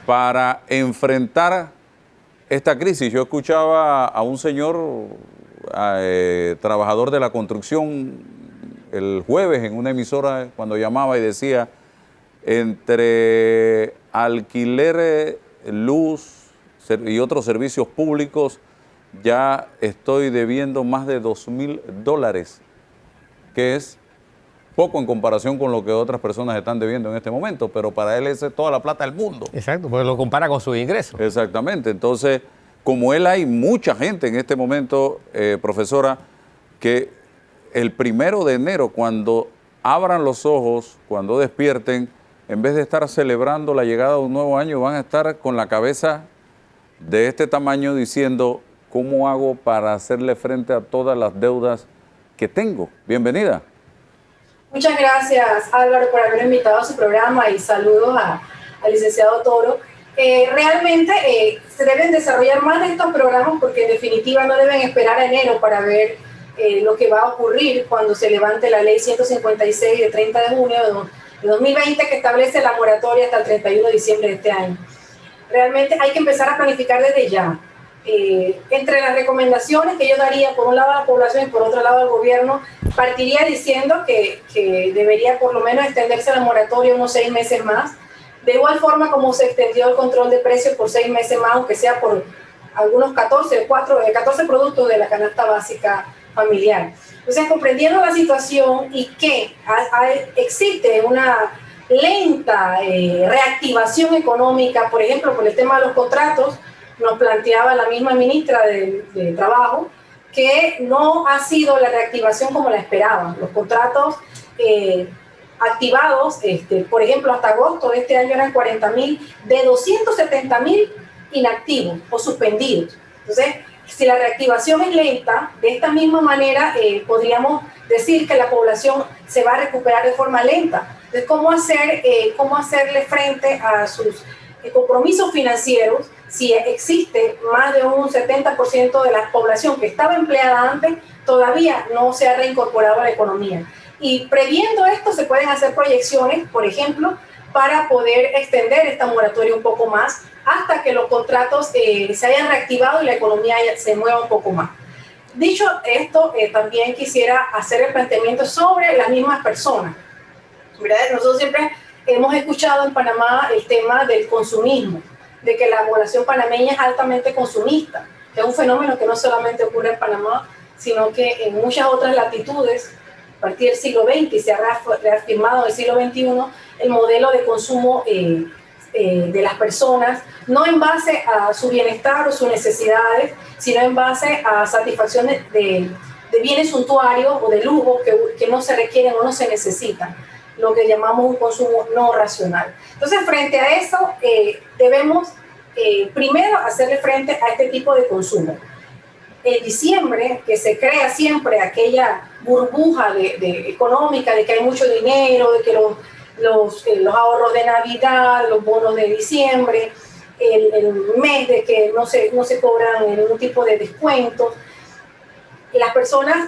para enfrentar esta crisis. Yo escuchaba a un señor trabajador de la construcción el jueves en una emisora cuando llamaba y decía, entre alquiler, luz y otros servicios públicos, ya estoy debiendo más de $2,000, que es poco en comparación con lo que otras personas están debiendo en este momento, pero para él es toda la plata del mundo. Exacto, porque lo compara con sus ingresos. Exactamente. Entonces, como él, hay mucha gente en este momento, profesora, que el 1 de enero, cuando abran los ojos, cuando despierten, en vez de estar celebrando la llegada de un nuevo año, van a estar con la cabeza de este tamaño diciendo, ¿cómo hago para hacerle frente a todas las deudas que tengo? Bienvenida. Muchas gracias, Álvaro, por haberme invitado a su programa y saludos al licenciado Toro. Realmente se deben desarrollar más de estos programas porque en definitiva no deben esperar a enero para ver lo que va a ocurrir cuando se levante la ley 156 de 30 de junio de 2020 que establece la moratoria hasta el 31 de diciembre de este año. Realmente hay que empezar a planificar desde ya. Entre las recomendaciones que yo daría por un lado a la población y por otro lado al gobierno, partiría diciendo que debería por lo menos extenderse la moratoria unos 6 meses más, de igual forma como se extendió el control de precios por 6 meses más, aunque sea por algunos 14 productos de la canasta básica familiar. Entonces, comprendiendo la situación y que existe una lenta reactivación económica, por ejemplo, por el tema de los contratos, nos planteaba la misma ministra de Trabajo, que no ha sido la reactivación como la esperaban. Los contratos activados, por ejemplo, hasta agosto de este año eran 40.000, de 270.000 inactivos o suspendidos. Entonces, si la reactivación es lenta, de esta misma manera podríamos decir que la población se va a recuperar de forma lenta. Entonces, ¿cómo hacerle frente a sus compromisos financieros si existe más de un 70% de la población que estaba empleada antes todavía no se ha reincorporado a la economía? Y previendo esto se pueden hacer proyecciones, por ejemplo, para poder extender esta moratoria un poco más hasta que los contratos se hayan reactivado y la economía se mueva un poco más. Dicho esto, también quisiera hacer el planteamiento sobre las mismas personas, ¿verdad? Nosotros siempre hemos escuchado en Panamá el tema del consumismo, de que la población panameña es altamente consumista, que es un fenómeno que no solamente ocurre en Panamá, sino que en muchas otras latitudes, a partir del siglo XX, y se ha reafirmado en el siglo XXI, el modelo de consumo de las personas, no en base a su bienestar o sus necesidades, sino en base a satisfacción de bienes suntuarios o de lujo que no se requieren o no se necesitan, lo que llamamos un consumo no racional. Entonces, frente a eso, debemos primero hacerle frente a este tipo de consumo. En diciembre, que se crea siempre aquella burbuja económica de que hay mucho dinero, de que los ahorros de Navidad, los bonos de diciembre, el mes de que no se cobran ningún tipo de descuentos, las personas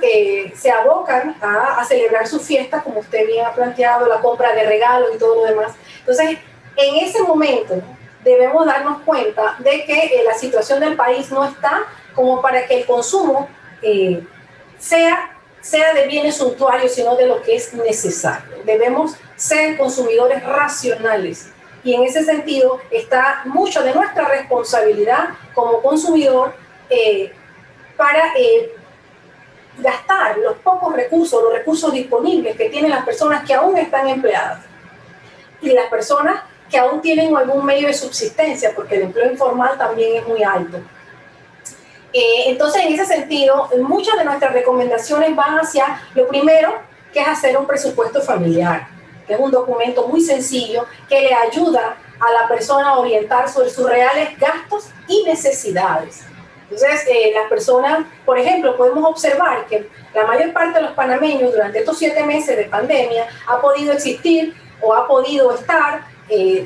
se abocan a celebrar sus fiestas, como usted bien ha planteado, la compra de regalos y todo lo demás. Entonces, en ese momento debemos darnos cuenta de que la situación del país no está como para que el consumo sea de bienes suntuarios, sino de lo que es necesario. Debemos ser consumidores racionales y en ese sentido está mucho de nuestra responsabilidad como consumidor para gastar los pocos recursos, los recursos disponibles que tienen las personas que aún están empleadas y las personas que aún tienen algún medio de subsistencia, porque el empleo informal también es muy alto. Entonces, en ese sentido, muchas de nuestras recomendaciones van hacia lo primero, que es hacer un presupuesto familiar, que es un documento muy sencillo que le ayuda a la persona a orientar sobre sus reales gastos y necesidades. Entonces, las personas, por ejemplo, podemos observar que la mayor parte de los panameños durante estos 7 meses de pandemia ha podido existir o ha podido estar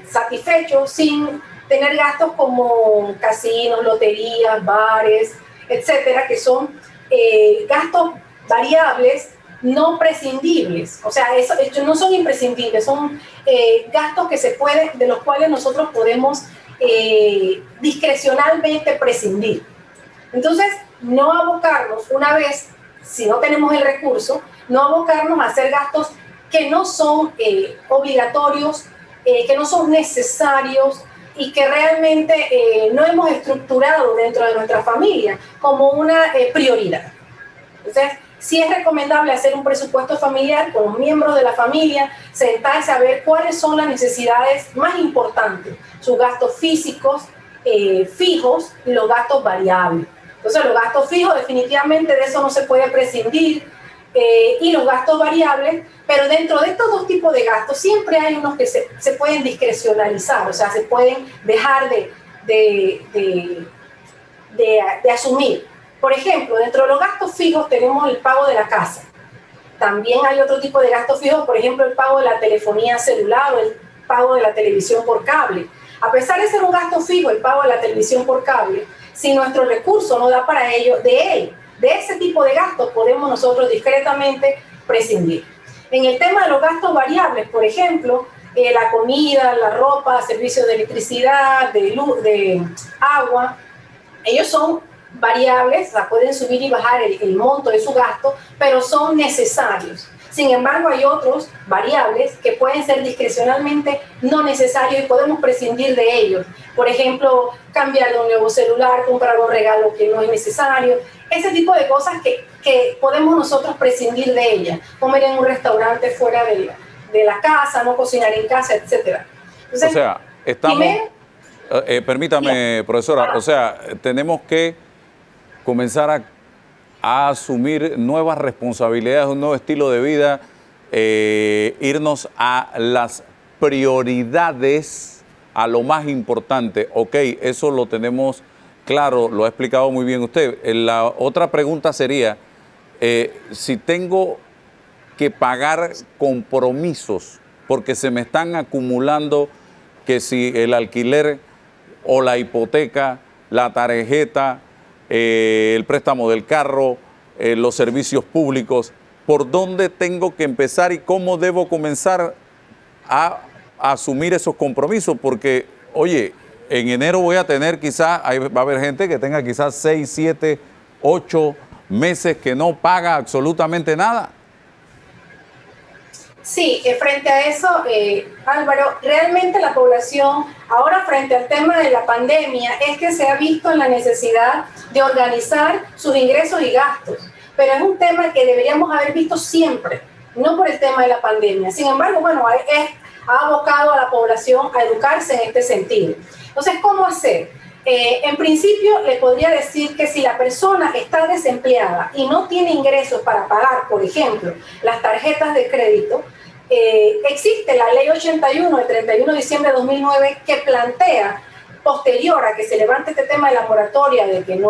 satisfechos sin tener gastos como casinos, loterías, bares, etcétera, que son gastos variables no prescindibles. O sea, estos no son imprescindibles, son gastos que se pueden, de los cuales nosotros podemos discrecionalmente prescindir. Entonces, no abocarnos una vez, si no tenemos el recurso, no abocarnos a hacer gastos que no son obligatorios, que no son necesarios y que realmente no hemos estructurado dentro de nuestra familia como una prioridad. Entonces, sí es recomendable hacer un presupuesto familiar con los miembros de la familia, sentarse a ver cuáles son las necesidades más importantes, sus gastos físicos, fijos y los gastos variables. Entonces, los gastos fijos, definitivamente de eso no se puede prescindir, y los gastos variables, pero dentro de estos dos tipos de gastos siempre hay unos que se pueden discrecionalizar, o sea, se pueden dejar de asumir. Por ejemplo, dentro de los gastos fijos tenemos el pago de la casa. También hay otro tipo de gastos fijos, por ejemplo, el pago de la telefonía celular o el pago de la televisión por cable. A pesar de ser un gasto fijo, el pago de la televisión por cable, si nuestro recurso no da para ello, de ese tipo de gastos podemos nosotros discretamente prescindir. En el tema de los gastos variables, por ejemplo, la comida, la ropa, servicios de electricidad, de luz, de agua, ellos son variables, o sea, pueden subir y bajar el monto de su gasto, pero son necesarios. Sin embargo, hay otros variables que pueden ser discrecionalmente no necesarios y podemos prescindir de ellos. Por ejemplo, cambiar de un nuevo celular, comprar un regalo que no es necesario. Ese tipo de cosas que podemos nosotros prescindir de ellas. Comer en un restaurante fuera de la casa, no cocinar en casa, etc. Entonces, o sea, estamos... permítame, profesora, o sea, tenemos que comenzar a asumir nuevas responsabilidades, un nuevo estilo de vida, irnos a las prioridades, a lo más importante. Ok, eso lo tenemos claro, lo ha explicado muy bien usted. La otra pregunta sería, si tengo que pagar compromisos, porque se me están acumulando, que si el alquiler o la hipoteca, la tarjeta, el préstamo del carro, los servicios públicos, ¿por dónde tengo que empezar y cómo debo comenzar a asumir esos compromisos? Porque, oye, en enero voy a tener quizás, va a haber gente que tenga quizás 6, 7, 8 meses que no paga absolutamente nada. Sí, frente a eso, Álvaro, realmente la población, ahora frente al tema de la pandemia, es que se ha visto en la necesidad de organizar sus ingresos y gastos, pero es un tema que deberíamos haber visto siempre, no por el tema de la pandemia. Sin embargo, bueno, ha abocado a la población a educarse en este sentido. Entonces, ¿cómo hacer? En principio, le podría decir que si la persona está desempleada y no tiene ingresos para pagar, por ejemplo, las tarjetas de crédito, existe la Ley 81 del 31 de diciembre de 2009 que plantea, posterior a que se levante este tema de la moratoria, de que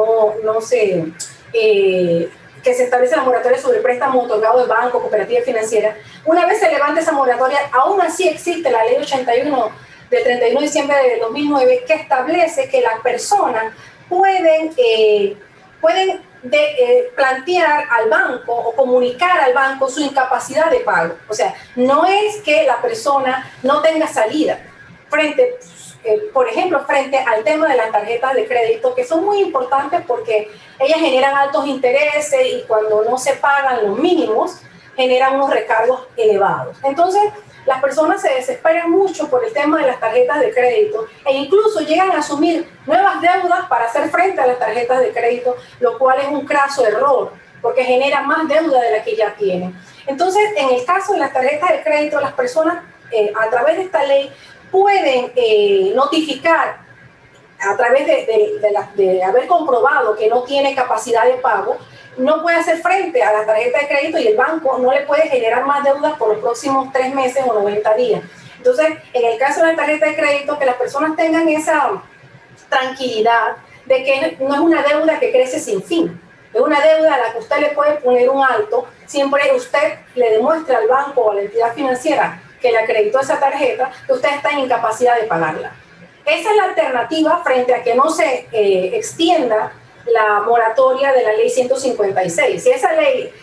que se establece la moratoria sobre el préstamo otorgado de banco, cooperativa financiera, una vez se levante esa moratoria, aún así existe la Ley 81 del 31 de diciembre de 2009 que establece que las personas pueden plantear al banco o comunicar al banco su incapacidad de pago. O sea, no es que la persona no tenga salida por ejemplo, frente al tema de las tarjetas de crédito, que son muy importantes porque ellas generan altos intereses y cuando no se pagan los mínimos, generan unos recargos elevados. Entonces, las personas se desesperan mucho por el tema de las tarjetas de crédito e incluso llegan a asumir nuevas deudas para hacer frente a las tarjetas de crédito, lo cual es un craso error, porque genera más deuda de la que ya tienen. Entonces, en el caso de las tarjetas de crédito, las personas a través de esta ley pueden notificar a través de haber comprobado que no tiene capacidad de pago, no puede hacer frente a la tarjeta de crédito y el banco no le puede generar más deudas por los próximos 3 meses o 90 días. Entonces, en el caso de la tarjeta de crédito, que las personas tengan esa tranquilidad de que no es una deuda que crece sin fin. Es una deuda a la que usted le puede poner un alto, siempre usted le demuestra al banco o a la entidad financiera que le acreditó esa tarjeta, que usted está en incapacidad de pagarla. Esa es la alternativa frente a que no se extienda la moratoria de la ley 156. Si esa ley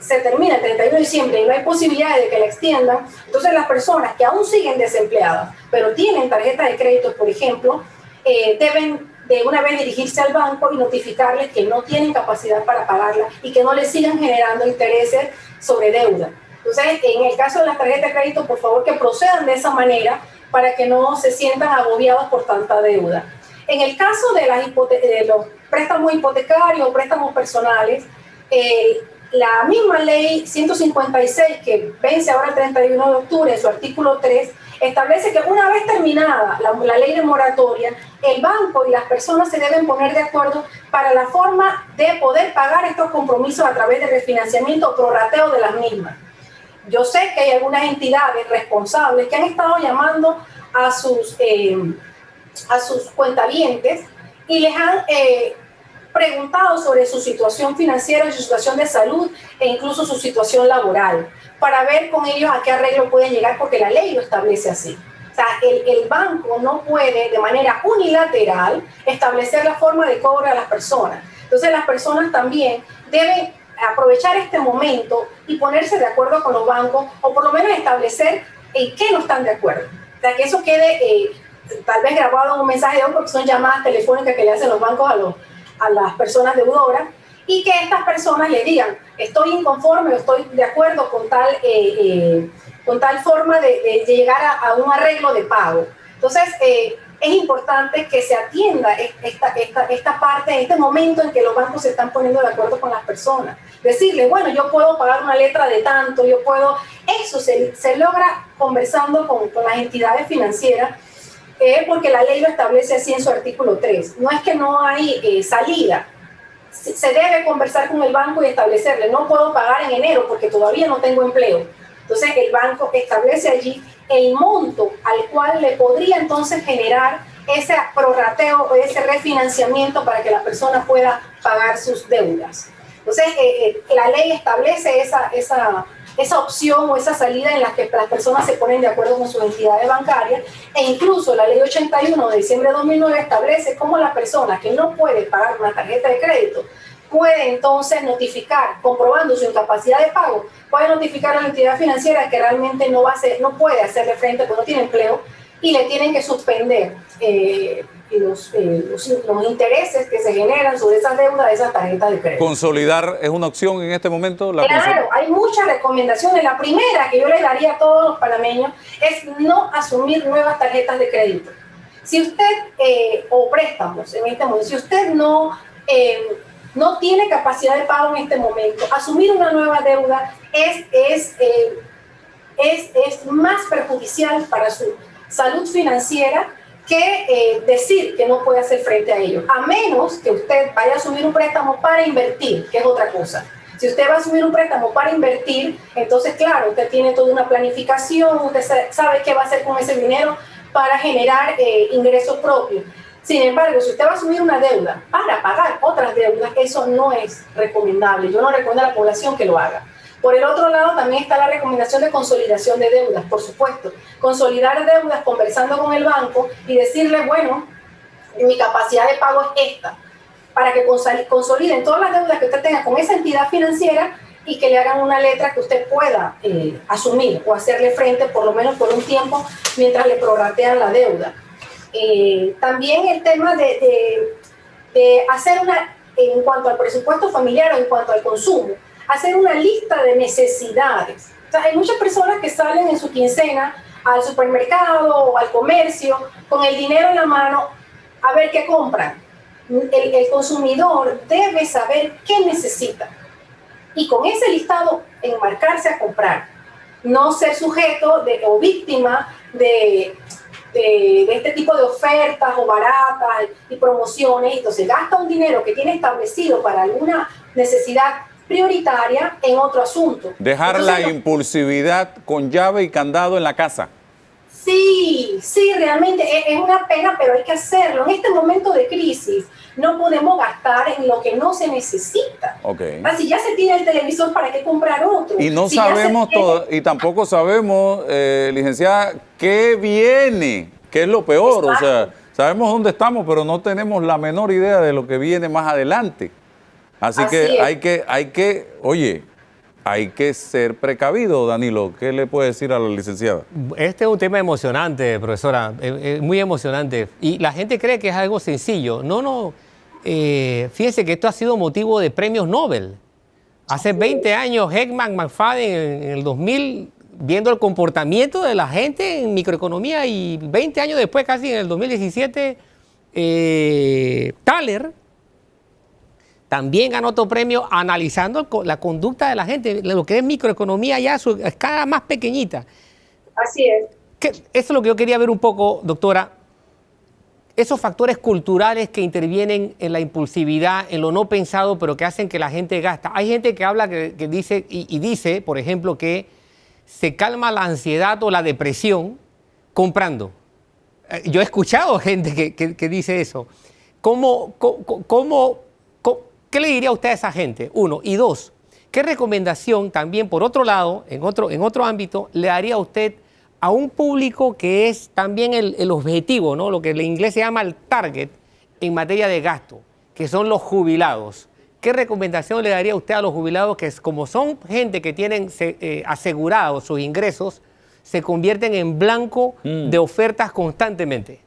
se termina el 31 de diciembre y no hay posibilidad de que la extiendan, entonces las personas que aún siguen desempleadas, pero tienen tarjeta de crédito, por ejemplo, deben de una vez dirigirse al banco y notificarles que no tienen capacidad para pagarla y que no les sigan generando intereses sobre deuda. Entonces, en el caso de las tarjetas de crédito, por favor que procedan de esa manera para que no se sientan agobiados por tanta deuda. En el caso de los préstamos hipotecarios o préstamos personales, la misma ley 156 que vence ahora el 31 de octubre en su artículo 3 establece que una vez terminada la ley de moratoria, el banco y las personas se deben poner de acuerdo para la forma de poder pagar estos compromisos a través de refinanciamiento o prorrateo de las mismas. Yo sé que hay algunas entidades responsables que han estado llamando a sus cuentavientes y les han preguntado sobre su situación financiera, su situación de salud e incluso su situación laboral, para ver con ellos a qué arreglo pueden llegar, porque la ley lo establece así. O sea, el banco no puede de manera unilateral establecer la forma de cobro a las personas. Entonces las personas también deben aprovechar este momento y ponerse de acuerdo con los bancos, o por lo menos establecer en qué no están de acuerdo. O sea, que eso quede tal vez grabado en un mensaje de voz, porque son llamadas telefónicas que le hacen los bancos a las personas deudoras, y que estas personas le digan, estoy inconforme o estoy de acuerdo con tal forma de llegar a un arreglo de pago. Entonces, es importante que se atienda esta parte, este momento en que los bancos se están poniendo de acuerdo con las personas. Decirle, bueno, yo puedo pagar una letra de tanto, yo puedo... Eso se logra conversando con las entidades financieras, porque la ley lo establece así en su artículo 3. No es que no hay salida. Se debe conversar con el banco y establecerle, no puedo pagar en enero porque todavía no tengo empleo. Entonces el banco establece allí el monto al cual le podría entonces generar ese prorrateo o ese refinanciamiento para que la persona pueda pagar sus deudas. Entonces la ley establece esa opción o esa salida en la que las personas se ponen de acuerdo con sus entidades bancarias, e incluso la ley 81 de diciembre de 2009 establece cómo la persona que no puede pagar una tarjeta de crédito puede entonces notificar, comprobando su incapacidad de pago, puede notificar a la entidad financiera que realmente no puede hacerle frente porque no tiene empleo y le tienen que suspender los intereses que se generan sobre esas deudas de esas tarjetas de crédito. ¿Consolidar es una opción en este momento? Claro, hay muchas recomendaciones. La primera que yo le daría a todos los panameños es no asumir nuevas tarjetas de crédito. Si usted, o préstamos en este momento, si usted no tiene capacidad de pago en este momento, asumir una nueva deuda es más perjudicial para su salud financiera que decir que no puede hacer frente a ello, a menos que usted vaya a asumir un préstamo para invertir, que es otra cosa. Si usted va a asumir un préstamo para invertir, entonces claro, usted tiene toda una planificación, usted sabe qué va a hacer con ese dinero para generar ingresos propios. Sin embargo, si usted va a asumir una deuda para pagar otras deudas, eso no es recomendable. Yo no recomiendo a la población que lo haga. Por el otro lado, también está la recomendación de consolidación de deudas, por supuesto. Consolidar deudas conversando con el banco y decirle, bueno, mi capacidad de pago es esta, para que consoliden todas las deudas que usted tenga con esa entidad financiera y que le hagan una letra que usted pueda asumir o hacerle frente por lo menos por un tiempo mientras le prorratean la deuda. También el tema de hacer en cuanto al presupuesto familiar o en cuanto al consumo, hacer una lista de necesidades O sea, hay muchas personas que salen en su quincena al supermercado o al comercio con el dinero en la mano a ver qué compran. El consumidor debe saber qué necesita y con ese listado enmarcarse a comprar, no ser sujeto o víctima de este tipo de ofertas o baratas y promociones. Entonces gasta un dinero que tiene establecido para alguna necesidad prioritaria en otro asunto. Dejar Entonces, la impulsividad con llave y candado en la casa. Sí, realmente es una pena, pero hay que hacerlo. En este momento de crisis no podemos gastar en lo que no se necesita. Okay. Si ya se tira el televisor, ¿para qué comprar otro? Y no si sabemos todo, y tampoco sabemos, licenciada, qué viene, qué es lo peor. Exacto. O sea, sabemos dónde estamos, pero no tenemos la menor idea de lo que viene más adelante. Así que hay que ser precavido, Danilo. ¿Qué le puede decir a la licenciada? Este es un tema emocionante, profesora, muy emocionante. Y la gente cree que es algo sencillo. No, fíjense que esto ha sido motivo de premios Nobel. Hace 20 años, Heckman, McFadden, en el 2000, viendo el comportamiento de la gente en microeconomía, y 20 años después, casi en el 2017, Thaler también ganó otro premio analizando la conducta de la gente, lo que es microeconomía ya a su escala más pequeñita. Así es. Eso es lo que yo quería ver un poco, doctora. Esos factores culturales que intervienen en la impulsividad, en lo no pensado, pero que hacen que la gente gasta. Hay gente que habla, que dice, y dice, por ejemplo, que se calma la ansiedad o la depresión comprando. Yo he escuchado gente que dice eso. ¿Qué le diría usted a esa gente? Uno. Y dos, ¿qué recomendación también, por otro lado, en otro ámbito, le daría a usted a un público que es también el objetivo, ¿no? Lo que en inglés se llama el target en materia de gasto, que son los jubilados? ¿Qué recomendación le daría usted a los jubilados que, como son gente que tienen asegurados sus ingresos, se convierten en blanco de ofertas constantemente?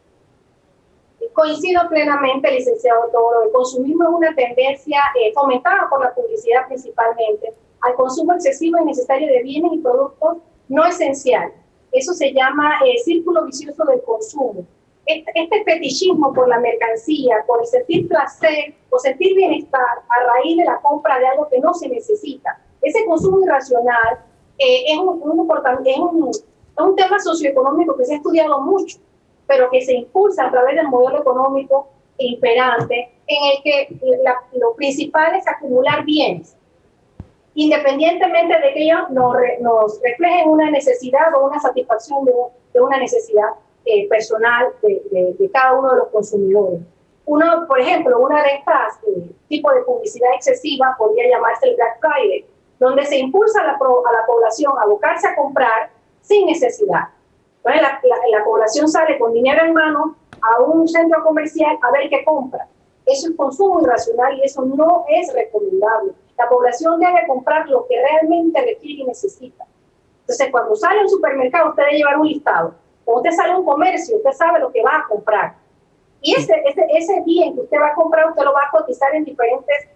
Coincido plenamente, licenciado Toro. El consumismo es una tendencia fomentada por la publicidad principalmente al consumo excesivo y innecesario de bienes y productos no esenciales. Eso se llama círculo vicioso del consumo. Este fetichismo por la mercancía, por el sentir placer o sentir bienestar a raíz de la compra de algo que no se necesita. Ese consumo irracional es un tema socioeconómico que se ha estudiado mucho, pero que se impulsa a través del modelo económico imperante, en el que lo principal es acumular bienes, independientemente de que ellos nos reflejen una necesidad o una satisfacción de una necesidad personal de cada uno de los consumidores. Por ejemplo, una de estas tipos de publicidad excesiva podría llamarse el Black Friday, donde se impulsa a la población a abocarse a comprar sin necesidad. Entonces la población sale con dinero en mano a un centro comercial a ver qué compra. Eso es consumo irracional y eso no es recomendable. La población debe comprar lo que realmente requiere y necesita. Entonces, cuando sale a un supermercado, usted debe llevar un listado. Cuando usted sale a un comercio, usted sabe lo que va a comprar. Y ese bien que usted va a comprar, usted lo va a cotizar en diferentes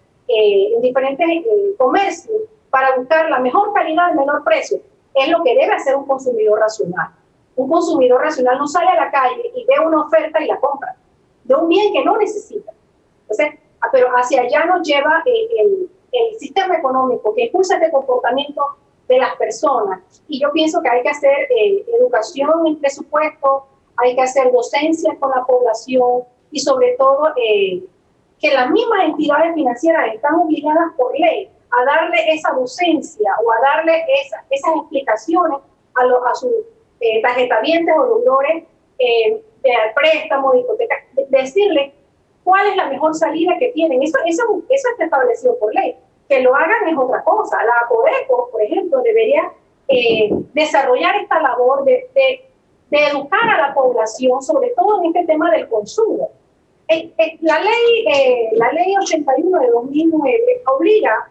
comercios para buscar la mejor calidad al menor precio. Es lo que debe hacer un consumidor racional. Un consumidor racional no sale a la calle y ve una oferta y la compra de un bien que no necesita. Entonces, pero hacia allá nos lleva el sistema económico que impulsa este comportamiento de las personas. Y yo pienso que hay que hacer educación en presupuesto, hay que hacer docencia con la población y sobre todo que las mismas entidades financieras están obligadas por ley a darle esa docencia o a darle esas explicaciones a sus tarjetavientes o deudores de préstamos, de hipotecas, decirle cuál es la mejor salida que tienen. Eso está establecido por ley. Que lo hagan es otra cosa. La Codeco, por ejemplo, debería desarrollar esta labor de educar a la población, sobre todo en este tema del consumo. La ley 81 de 2009 obliga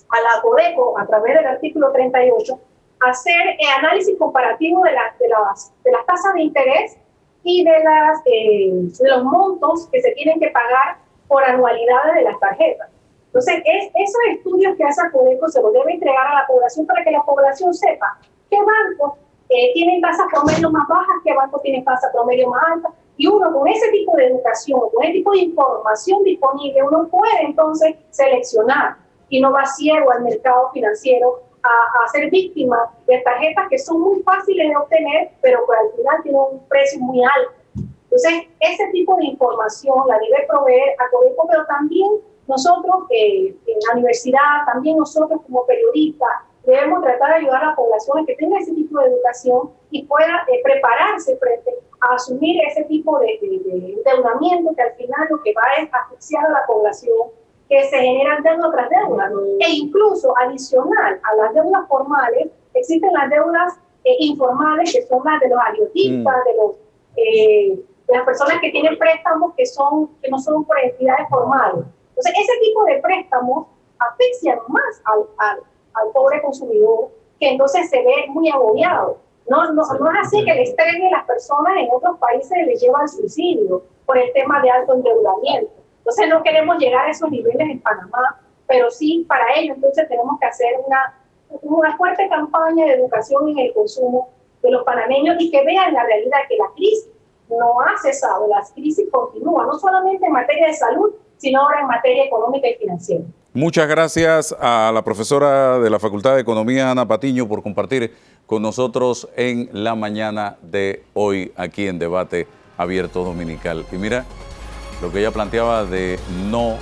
a la Codeco, a través del artículo 38, a hacer análisis comparativo de las tasas de interés y de los montos que se tienen que pagar por anualidades de las tarjetas. Entonces, esos estudios que hace Codeco se los debe entregar a la población para que la población sepa qué bancos tienen tasas promedio más bajas, qué bancos tienen tasas promedio más altas. Y uno con ese tipo de educación, con ese tipo de información disponible, uno puede entonces seleccionar y no va ciego al mercado financiero a ser víctima de tarjetas que son muy fáciles de obtener, pero que al final tienen un precio muy alto. Entonces, ese tipo de información la debe proveer a Codeco, pero también nosotros en la universidad, también nosotros como periodistas, debemos tratar de ayudar a la población a que tenga ese tipo de educación y pueda prepararse frente a asumir ese tipo de endeudamiento que al final lo que va es asfixiar a la población, que se generan deuda tras deuda. E incluso adicional a las deudas formales, existen las deudas informales, que son las de los agiotistas, de las personas que tienen préstamos que no son por entidades formales. Entonces, ese tipo de préstamos asfixian más al pobre consumidor, que entonces se ve muy agobiado. No es así que el estrés de las personas en otros países les lleva al suicidio por el tema de alto endeudamiento. Entonces, no queremos llegar a esos niveles en Panamá, pero sí, para ello, entonces tenemos que hacer una fuerte campaña de educación en el consumo de los panameños y que vean la realidad que la crisis no ha cesado, la crisis continúa, no solamente en materia de salud, sino ahora en materia económica y financiera. Muchas gracias a la profesora de la Facultad de Economía, Ana Patiño, por compartir con nosotros en la mañana de hoy aquí en Debate Abierto Dominical. Y mira, lo que ella planteaba de no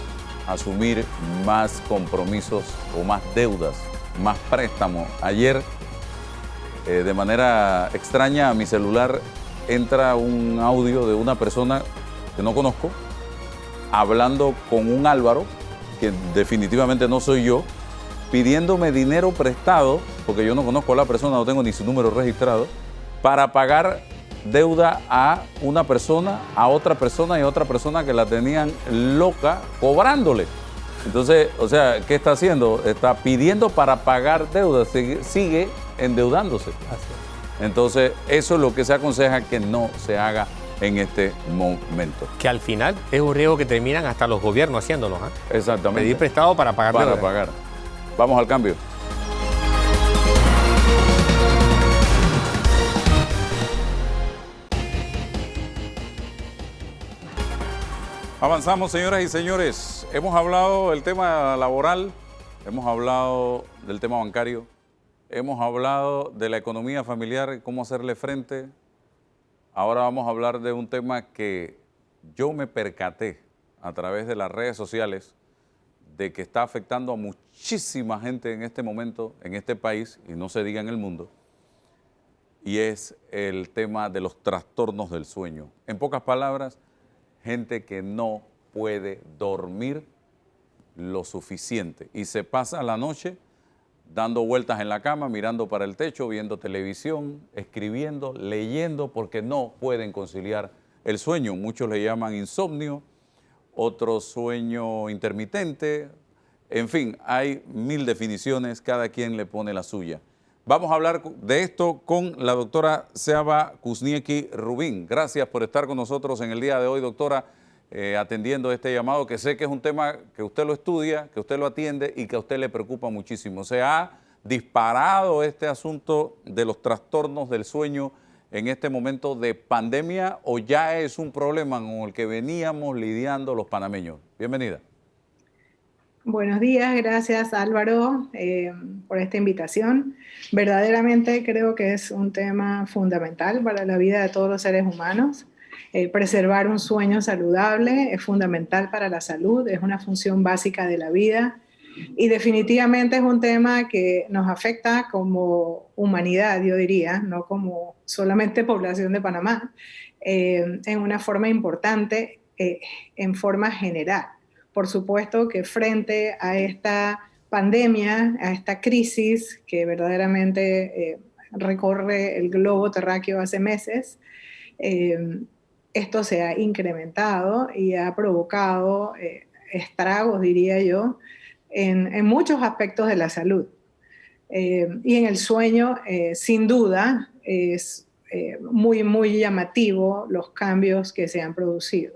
asumir más compromisos o más deudas, más préstamos. Ayer, de manera extraña, a mi celular entra un audio de una persona que no conozco, hablando con un Álvaro, que definitivamente no soy yo, pidiéndome dinero prestado, porque yo no conozco a la persona, no tengo ni su número registrado, para pagar deuda a una persona, a otra persona y a otra persona que la tenían loca cobrándole. Entonces, o sea, ¿qué está haciendo? Está pidiendo para pagar deuda, sigue endeudándose. Entonces, eso es lo que se aconseja que no se haga en este momento. Que al final es un riesgo que terminan hasta los gobiernos haciéndolo. Exactamente. Pedir prestado para pagar Para deuda. pagar. Vamos al cambio. Avanzamos, señoras y señores. Hemos hablado del tema laboral, hemos hablado del tema bancario, hemos hablado de la economía familiar y cómo hacerle frente. Ahora vamos a hablar de un tema que yo me percaté a través de las redes sociales de que está afectando a muchísima gente en este momento, en este país, y no se diga en el mundo, y es el tema de los trastornos del sueño. En pocas palabras, gente que no puede dormir lo suficiente y se pasa la noche dando vueltas en la cama, mirando para el techo, viendo televisión, escribiendo, leyendo, porque no pueden conciliar el sueño. Muchos le llaman insomnio, otros sueño intermitente. En fin, hay 1000 definiciones, cada quien le pone la suya. Vamos a hablar de esto con la doctora Seaba Kuzniecki Rubín. Gracias por estar con nosotros en el día de hoy, doctora, atendiendo este llamado, que sé que es un tema que usted lo estudia, que usted lo atiende y que a usted le preocupa muchísimo. ¿Se ha disparado este asunto de los trastornos del sueño en este momento de pandemia o ya es un problema con el que veníamos lidiando los panameños? Bienvenida. Buenos días, gracias Álvaro por esta invitación. Verdaderamente creo que es un tema fundamental para la vida de todos los seres humanos. Preservar un sueño saludable es fundamental para la salud, es una función básica de la vida y definitivamente es un tema que nos afecta como humanidad, yo diría, no como solamente población de Panamá, en una forma importante, en forma general. Por supuesto que frente a esta pandemia, a esta crisis que verdaderamente recorre el globo terráqueo hace meses, esto se ha incrementado y ha provocado estragos, diría yo, en muchos aspectos de la salud. Y en el sueño, sin duda, es muy, muy llamativo los cambios que se han producido.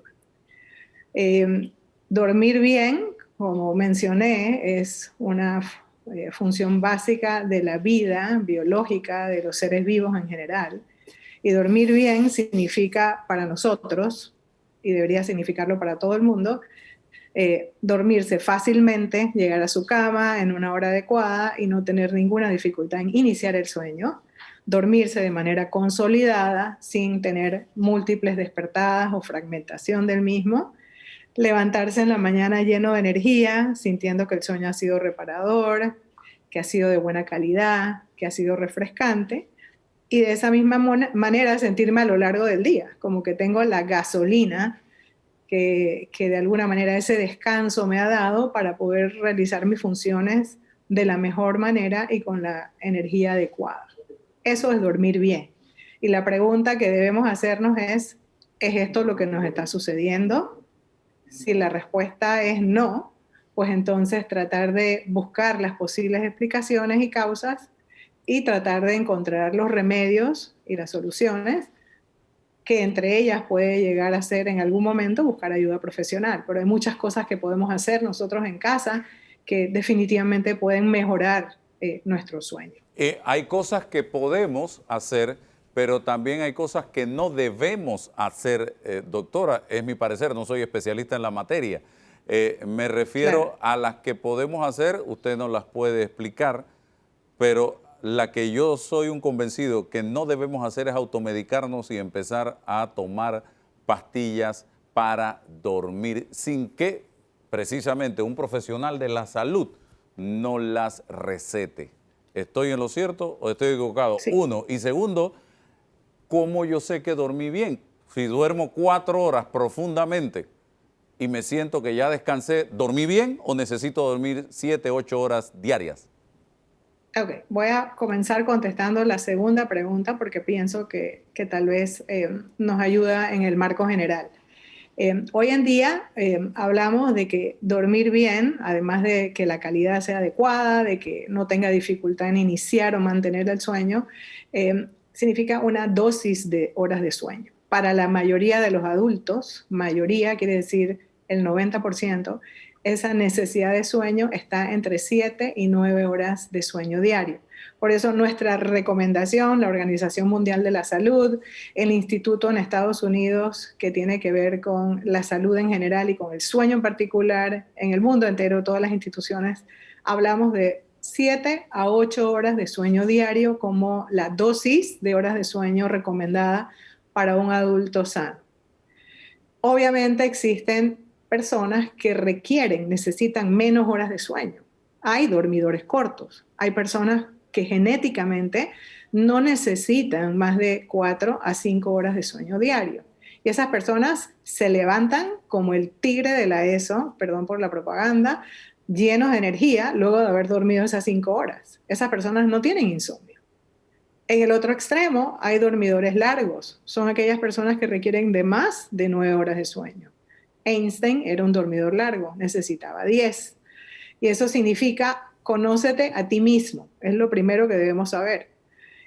Dormir bien, como mencioné, es una función básica de la vida biológica de los seres vivos en general. Y dormir bien significa para nosotros, y debería significarlo para todo el mundo, dormirse fácilmente, llegar a su cama en una hora adecuada y no tener ninguna dificultad en iniciar el sueño, dormirse de manera consolidada sin tener múltiples despertadas o fragmentación del mismo, levantarse en la mañana lleno de energía, sintiendo que el sueño ha sido reparador, que ha sido de buena calidad, que ha sido refrescante, y de esa misma manera sentirme a lo largo del día, como que tengo la gasolina que de alguna manera ese descanso me ha dado para poder realizar mis funciones de la mejor manera y con la energía adecuada. Eso es dormir bien. Y la pregunta que debemos hacernos ¿es esto lo que nos está sucediendo? Si la respuesta es no, pues entonces tratar de buscar las posibles explicaciones y causas y tratar de encontrar los remedios y las soluciones, que entre ellas puede llegar a ser en algún momento buscar ayuda profesional. Pero hay muchas cosas que podemos hacer nosotros en casa que definitivamente pueden mejorar nuestro sueño. Hay cosas que podemos hacer, pero también hay cosas que no debemos hacer, doctora, es mi parecer, no soy especialista en la materia. Me refiero a las que podemos hacer, usted nos las puede explicar, pero la que yo soy un convencido que no debemos hacer es automedicarnos y empezar a tomar pastillas para dormir sin que precisamente un profesional de la salud no las recete. ¿Estoy en lo cierto o estoy equivocado? Sí. Uno. Y segundo, ¿cómo yo sé que dormí bien? Si duermo 4 horas profundamente y me siento que ya descansé, ¿dormí bien o necesito dormir 7, 8 horas diarias? Ok, voy a comenzar contestando la segunda pregunta porque pienso que tal vez nos ayuda en el marco general. Hoy en día hablamos de que dormir bien, además de que la calidad sea adecuada, de que no tenga dificultad en iniciar o mantener el sueño, significa una dosis de horas de sueño. Para la mayoría de los adultos, mayoría quiere decir el 90%, esa necesidad de sueño está entre 7 y 9 horas de sueño diario. Por eso nuestra recomendación, la Organización Mundial de la Salud, el instituto en Estados Unidos que tiene que ver con la salud en general y con el sueño en particular, en el mundo entero, todas las instituciones, hablamos de 7 a 8 horas de sueño diario como la dosis de horas de sueño recomendada para un adulto sano. Obviamente existen personas que necesitan menos horas de sueño. Hay dormidores cortos. Hay personas que genéticamente no necesitan más de 4 a 5 horas de sueño diario. Y esas personas se levantan como el tigre de la ESO, perdón por la propaganda, llenos de energía luego de haber dormido esas 5 horas. Esas personas no tienen insomnio. En el otro extremo hay dormidores largos. Son aquellas personas que requieren de más de 9 horas de sueño. Einstein era un dormidor largo, necesitaba 10. Y eso significa, conócete a ti mismo, es lo primero que debemos saber.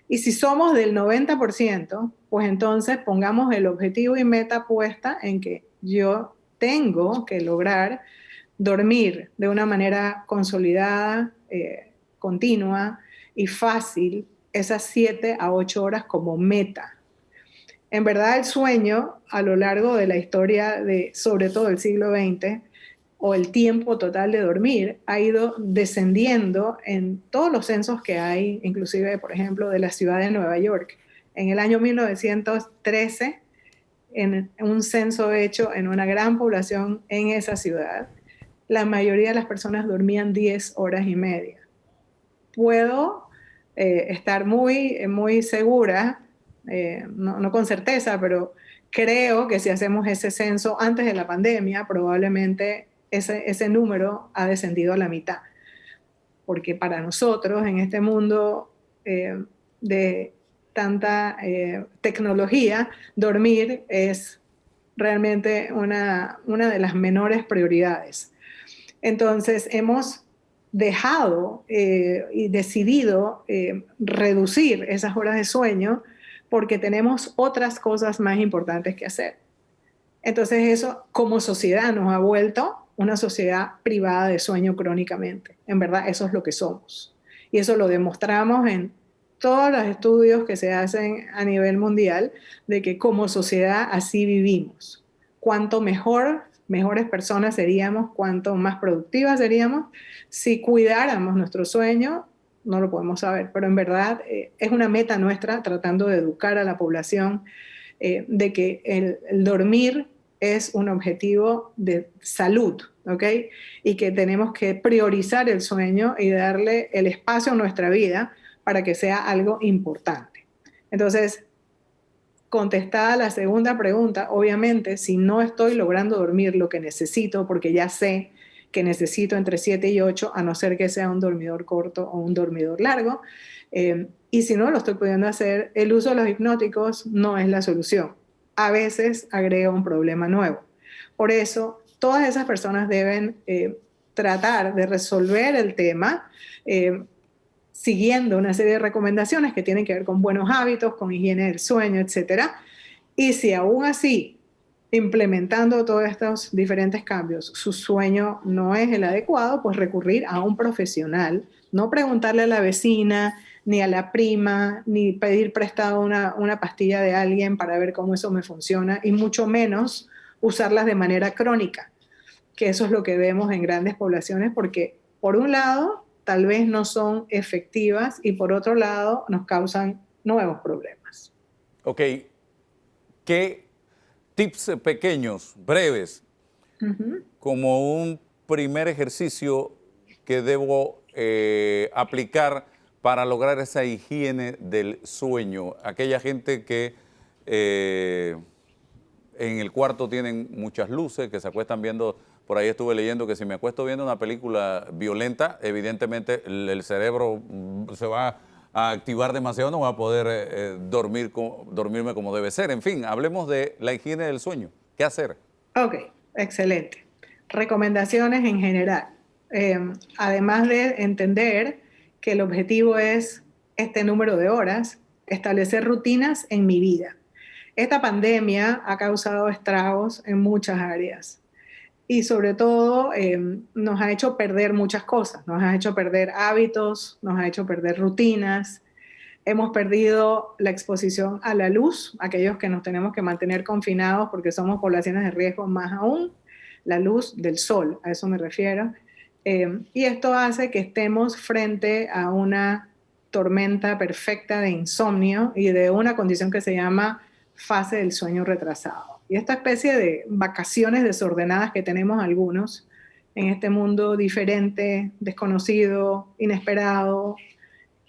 Y si somos del 90%, pues entonces pongamos el objetivo y meta puesta en que yo tengo que lograr dormir de una manera consolidada, continua y fácil esas 7 a 8 horas como meta. En verdad, el sueño a lo largo de la historia de, sobre todo el siglo XX, o el tiempo total de dormir, ha ido descendiendo en todos los censos que hay, inclusive, por ejemplo, de la ciudad de Nueva York. En el año 1913, en un censo hecho en una gran población en esa ciudad, la mayoría de las personas dormían 10 horas y media. Puedo estar muy segura, no con certeza, pero creo que si hacemos ese censo antes de la pandemia, probablemente ese número ha descendido a la mitad. Porque para nosotros, en este mundo de tanta tecnología, dormir es realmente una de las menores prioridades. Entonces, hemos dejado y decidido reducir esas horas de sueño porque tenemos otras cosas más importantes que hacer. Entonces eso como sociedad nos ha vuelto una sociedad privada de sueño crónicamente. En verdad, eso es lo que somos. Y eso lo demostramos en todos los estudios que se hacen a nivel mundial, de que como sociedad así vivimos. Cuanto mejores personas seríamos, cuanto más productivas seríamos, si cuidáramos nuestro sueño. No lo podemos saber, pero en verdad es una meta nuestra tratando de educar a la población de que el dormir es un objetivo de salud, ¿ok? Y que tenemos que priorizar el sueño y darle el espacio a nuestra vida para que sea algo importante. Entonces, contestada la segunda pregunta, obviamente, si no estoy logrando dormir lo que necesito, porque ya sé que necesito entre 7 y 8, a no ser que sea un dormidor corto o un dormidor largo. Y si no lo estoy pudiendo hacer, el uso de los hipnóticos no es la solución. A veces agrega un problema nuevo. Por eso, todas esas personas deben tratar de resolver el tema siguiendo una serie de recomendaciones que tienen que ver con buenos hábitos, con higiene del sueño, etc. Y si aún así, implementando todos estos diferentes cambios, su sueño no es el adecuado, pues recurrir a un profesional, no preguntarle a la vecina, ni a la prima, ni pedir prestado una pastilla de alguien para ver cómo eso me funciona, y mucho menos usarlas de manera crónica, que eso es lo que vemos en grandes poblaciones, porque por un lado, tal vez no son efectivas, y por otro lado, nos causan nuevos problemas. Ok, ¿qué tips pequeños, breves, como un primer ejercicio que debo aplicar para lograr esa higiene del sueño? Aquella gente que en el cuarto tienen muchas luces, que se acuestan viendo, por ahí estuve leyendo que si me acuesto viendo una película violenta, evidentemente el cerebro se va a activar demasiado, no va a poder dormirme como debe ser. En fin, hablemos de la higiene del sueño. ¿Qué hacer? Ok, excelente. Recomendaciones en general. Además de entender que el objetivo es este número de horas, establecer rutinas en mi vida. Esta pandemia ha causado estragos en muchas áreas y sobre todo nos ha hecho perder muchas cosas. Nos ha hecho perder hábitos, nos ha hecho perder rutinas. Hemos perdido la exposición a la luz, aquellos que nos tenemos que mantener confinados porque somos poblaciones de riesgo, más aún la luz del sol, a eso me refiero. Y esto hace que estemos frente a una tormenta perfecta de insomnio y de una condición que se llama fase del sueño retrasado. Y esta especie de vacaciones desordenadas que tenemos algunos en este mundo diferente, desconocido, inesperado,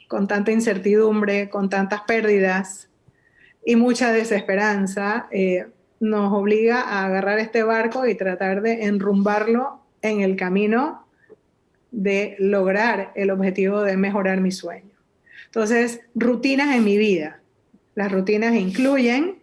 con tanta incertidumbre, con tantas pérdidas y mucha desesperanza, nos obliga a agarrar este barco y tratar de enrumbarlo en el camino de lograr el objetivo de mejorar mi sueño. Entonces, rutinas en mi vida. Las rutinas incluyen,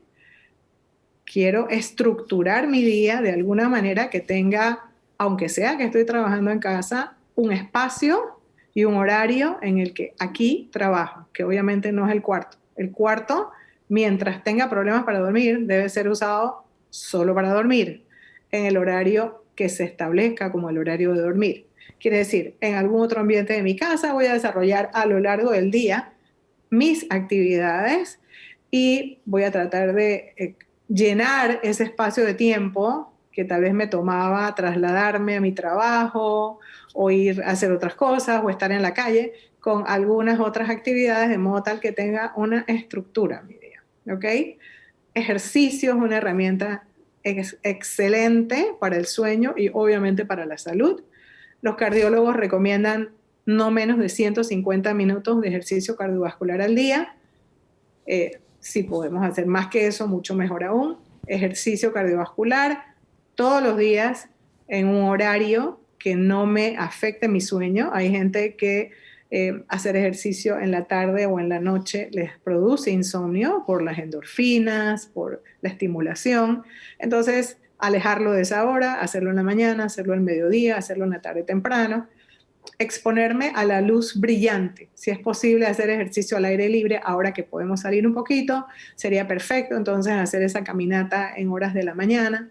quiero estructurar mi día de alguna manera que tenga, aunque sea que estoy trabajando en casa, un espacio y un horario en el que aquí trabajo, que obviamente no es el cuarto. El cuarto, mientras tenga problemas para dormir, debe ser usado solo para dormir, en el horario que se establezca como el horario de dormir. Quiere decir, en algún otro ambiente de mi casa voy a desarrollar a lo largo del día mis actividades y voy a tratar de llenar ese espacio de tiempo que tal vez me tomaba trasladarme a mi trabajo o ir a hacer otras cosas o estar en la calle con algunas otras actividades de modo tal que tenga una estructura en mi día, ¿ok? Ejercicio es una herramienta excelente para el sueño y obviamente para la salud. Los cardiólogos recomiendan no menos de 150 minutos de ejercicio cardiovascular al día. Si podemos hacer más que eso, mucho mejor aún. Ejercicio cardiovascular todos los días en un horario que no me afecte mi sueño. Hay gente que hacer ejercicio en la tarde o en la noche les produce insomnio por las endorfinas, por la estimulación. Entonces, alejarlo de esa hora, hacerlo en la mañana, hacerlo al mediodía, hacerlo en la tarde temprano. Exponerme a la luz brillante. Si es posible hacer ejercicio al aire libre, ahora que podemos salir un poquito, sería perfecto. Entonces, hacer esa caminata en horas de la mañana.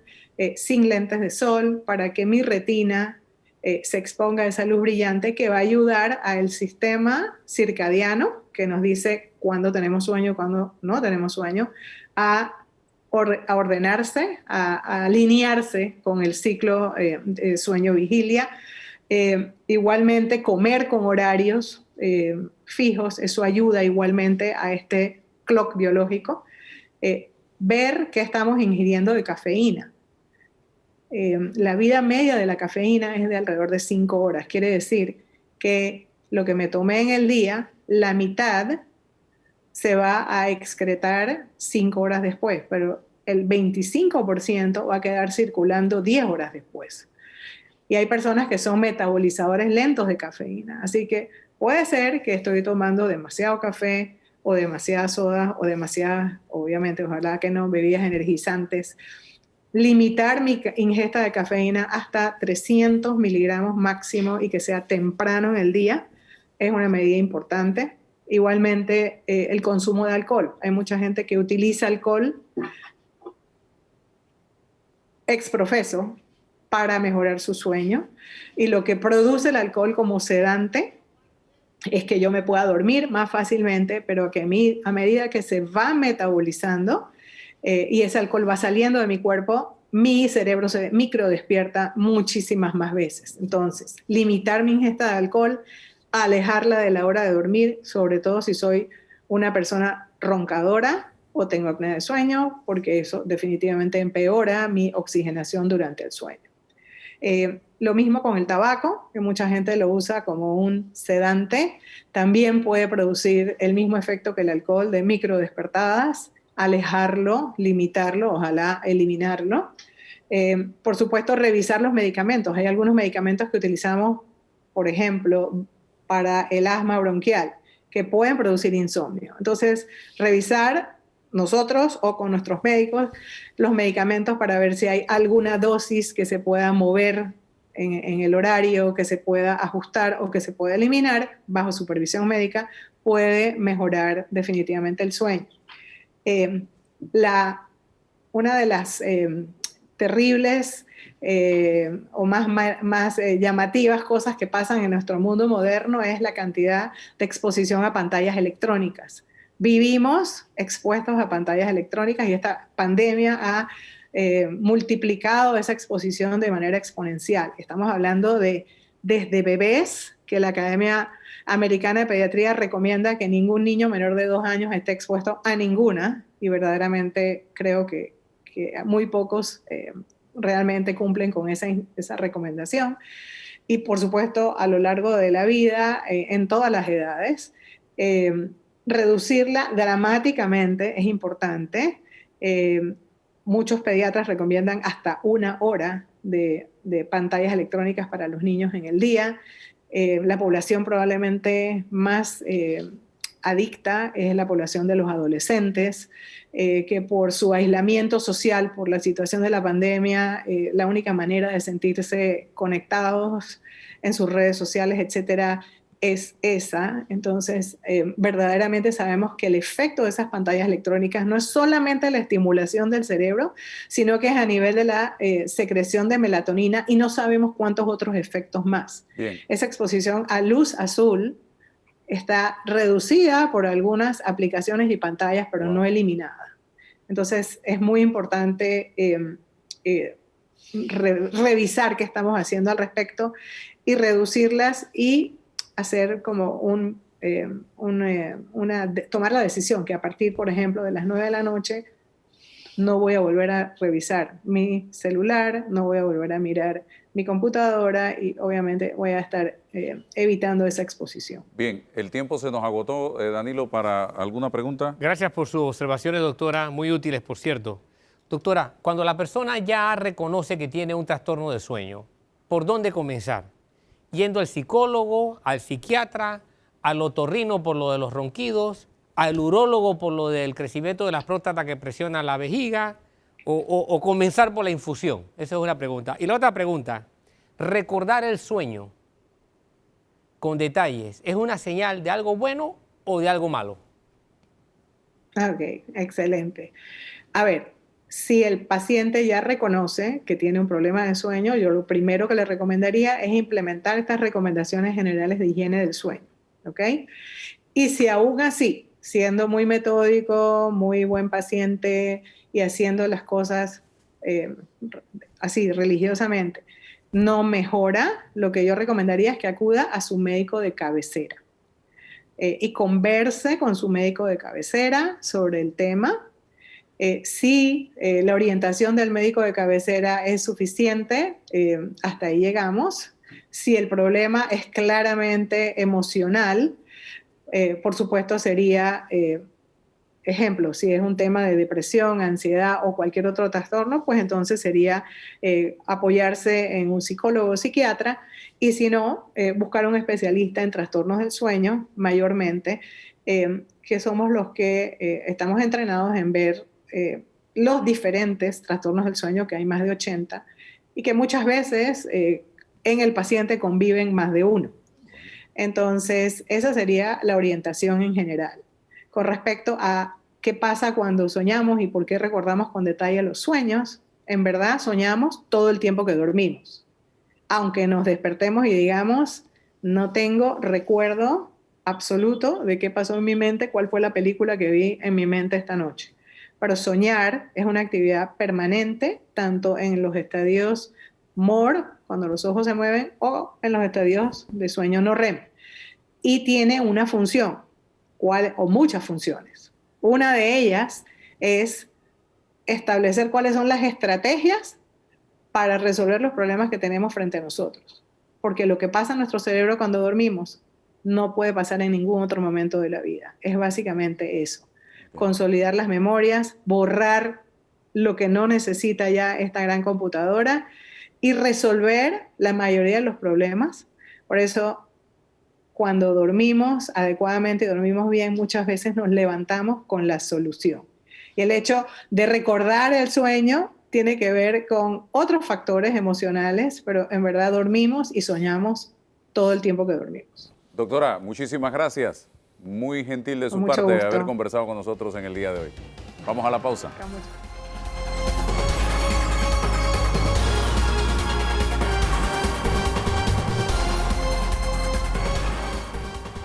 sin lentes de sol, para que mi retina se exponga a esa luz brillante que va a ayudar al sistema circadiano, que nos dice cuándo tenemos sueño, cuándo no tenemos sueño, a ordenarse, a alinearse con el ciclo de sueño-vigilia. Igualmente, comer con horarios fijos, eso ayuda igualmente a este clock biológico. Ver qué estamos ingiriendo de cafeína. La vida media de la cafeína es de alrededor de 5 horas. Quiere decir que lo que me tomé en el día, la mitad se va a excretar 5 horas después, pero el 25% va a quedar circulando 10 horas después. Y hay personas que son metabolizadores lentos de cafeína. Así que puede ser que estoy tomando demasiado café o demasiada soda o demasiadas, obviamente, ojalá que no, bebidas energizantes. Limitar mi ingesta de cafeína hasta 300 miligramos máximo y que sea temprano en el día es una medida importante. Igualmente, el consumo de alcohol. Hay mucha gente que utiliza alcohol exprofeso para mejorar su sueño, y lo que produce el alcohol como sedante es que yo me pueda dormir más fácilmente, pero que a medida que se va metabolizando y ese alcohol va saliendo de mi cuerpo, mi cerebro se microdespierta muchísimas más veces. Entonces, limitar mi ingesta de alcohol, alejarla de la hora de dormir, sobre todo si soy una persona roncadora o tengo apnea de sueño, porque eso definitivamente empeora mi oxigenación durante el sueño. Lo mismo con el tabaco, que mucha gente lo usa como un sedante, también puede producir el mismo efecto que el alcohol de microdespertadas. Alejarlo, limitarlo, ojalá eliminarlo. Por supuesto, revisar los medicamentos. Hay algunos medicamentos que utilizamos, por ejemplo, para el asma bronquial, que pueden producir insomnio. Entonces, revisar nosotros o con nuestros médicos los medicamentos para ver si hay alguna dosis que se pueda mover en el horario, que se pueda ajustar o que se pueda eliminar bajo supervisión médica, puede mejorar definitivamente el sueño. Una de las terribles o más llamativas cosas que pasan en nuestro mundo moderno es la cantidad de exposición a pantallas electrónicas. Vivimos expuestos a pantallas electrónicas y esta pandemia ha multiplicado esa exposición de manera exponencial. Estamos hablando de desde bebés, que la Academia Americana de Pediatría recomienda que ningún niño menor de 2 años esté expuesto a ninguna, y verdaderamente creo que muy pocos realmente cumplen con esa recomendación. Y por supuesto, a lo largo de la vida, en todas las edades, reducirla dramáticamente es importante. Muchos pediatras recomiendan hasta 1 hora de pantallas electrónicas para los niños en el día. La población probablemente más adicta es la población de los adolescentes, que por su aislamiento social, por la situación de la pandemia, la única manera de sentirse conectados en sus redes sociales, etcétera, es esa. Entonces, verdaderamente sabemos que el efecto de esas pantallas electrónicas no es solamente la estimulación del cerebro, sino que es a nivel de la secreción de melatonina, y no sabemos cuántos otros efectos más. Bien. Esa exposición a luz azul está reducida por algunas aplicaciones y pantallas, pero no eliminada. Entonces, es muy importante revisar qué estamos haciendo al respecto y reducirlas, y hacer como tomar la decisión que a partir, por ejemplo, de las 9 de la noche no voy a volver a revisar mi celular, no voy a volver a mirar mi computadora, y obviamente voy a estar evitando esa exposición. Bien, el tiempo se nos agotó. Danilo, ¿para alguna pregunta? Gracias por sus observaciones, doctora, muy útiles, por cierto. Doctora, cuando la persona ya reconoce que tiene un trastorno de sueño, ¿por dónde comenzar? ¿Yendo al psicólogo, al psiquiatra, al otorrino por lo de los ronquidos, al urólogo por lo del crecimiento de la próstata que presiona la vejiga, o comenzar por la infusión? Esa es una pregunta. Y la otra pregunta, ¿recordar el sueño con detalles es una señal de algo bueno o de algo malo? Ok, excelente. A ver, Si el paciente ya reconoce que tiene un problema de sueño, yo lo primero que le recomendaría es implementar estas recomendaciones generales de higiene del sueño, ¿ok? Y si aún así, siendo muy metódico, muy buen paciente y haciendo las cosas así religiosamente, no mejora, lo que yo recomendaría es que acuda a su médico de cabecera y converse con su médico de cabecera sobre el tema. Si la orientación del médico de cabecera es suficiente, hasta ahí llegamos. Si el problema es claramente emocional, por supuesto sería, ejemplo, si es un tema de depresión, ansiedad o cualquier otro trastorno, pues entonces sería apoyarse en un psicólogo o psiquiatra, y si no, buscar un especialista en trastornos del sueño, mayormente, que somos los que estamos entrenados en ver los diferentes trastornos del sueño, que hay más de 80, y que muchas veces en el paciente conviven más de uno. Entonces, esa sería la orientación en general. Con respecto a qué pasa cuando soñamos y por qué recordamos con detalle los sueños, en verdad soñamos todo el tiempo que dormimos. Aunque nos despertemos y digamos, no tengo recuerdo absoluto de qué pasó en mi mente, cuál fue la película que vi en mi mente esta noche. Pero soñar es una actividad permanente, tanto en los estadios MOR, cuando los ojos se mueven, o en los estadios de sueño no REM. Y tiene una función, o muchas funciones. Una de ellas es establecer cuáles son las estrategias para resolver los problemas que tenemos frente a nosotros. Porque lo que pasa en nuestro cerebro cuando dormimos no puede pasar en ningún otro momento de la vida. Es básicamente eso. Consolidar las memorias, borrar lo que no necesita ya esta gran computadora y resolver la mayoría de los problemas. Por eso, cuando dormimos adecuadamente y dormimos bien, muchas veces nos levantamos con la solución. Y el hecho de recordar el sueño tiene que ver con otros factores emocionales, pero en verdad dormimos y soñamos todo el tiempo que dormimos. Doctora, muchísimas gracias. Muy gentil de su parte de haber conversado con nosotros en el día de hoy. Vamos a la pausa.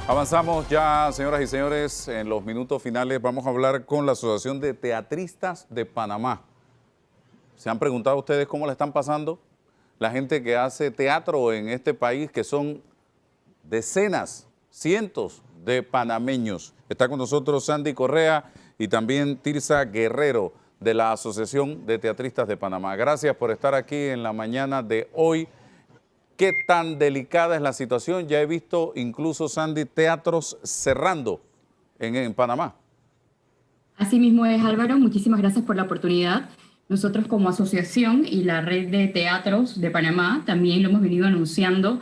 Avanzamos ya, señoras y señores, en los minutos finales. Vamos a hablar con la Asociación de Teatristas de Panamá. ¿Se han preguntado ustedes cómo la están pasando? La gente que hace teatro en este país, que son decenas, cientos de panameños. Está con nosotros Sandy Correa y también Tirsa Guerrero de la Asociación de Teatristas de Panamá. Gracias por estar aquí en la mañana de hoy. ¿Qué tan delicada es la situación? Ya he visto incluso, Sandy, teatros cerrando en Panamá. Así mismo es, Álvaro. Muchísimas gracias por la oportunidad. Nosotros como asociación y la red de teatros de Panamá también lo hemos venido anunciando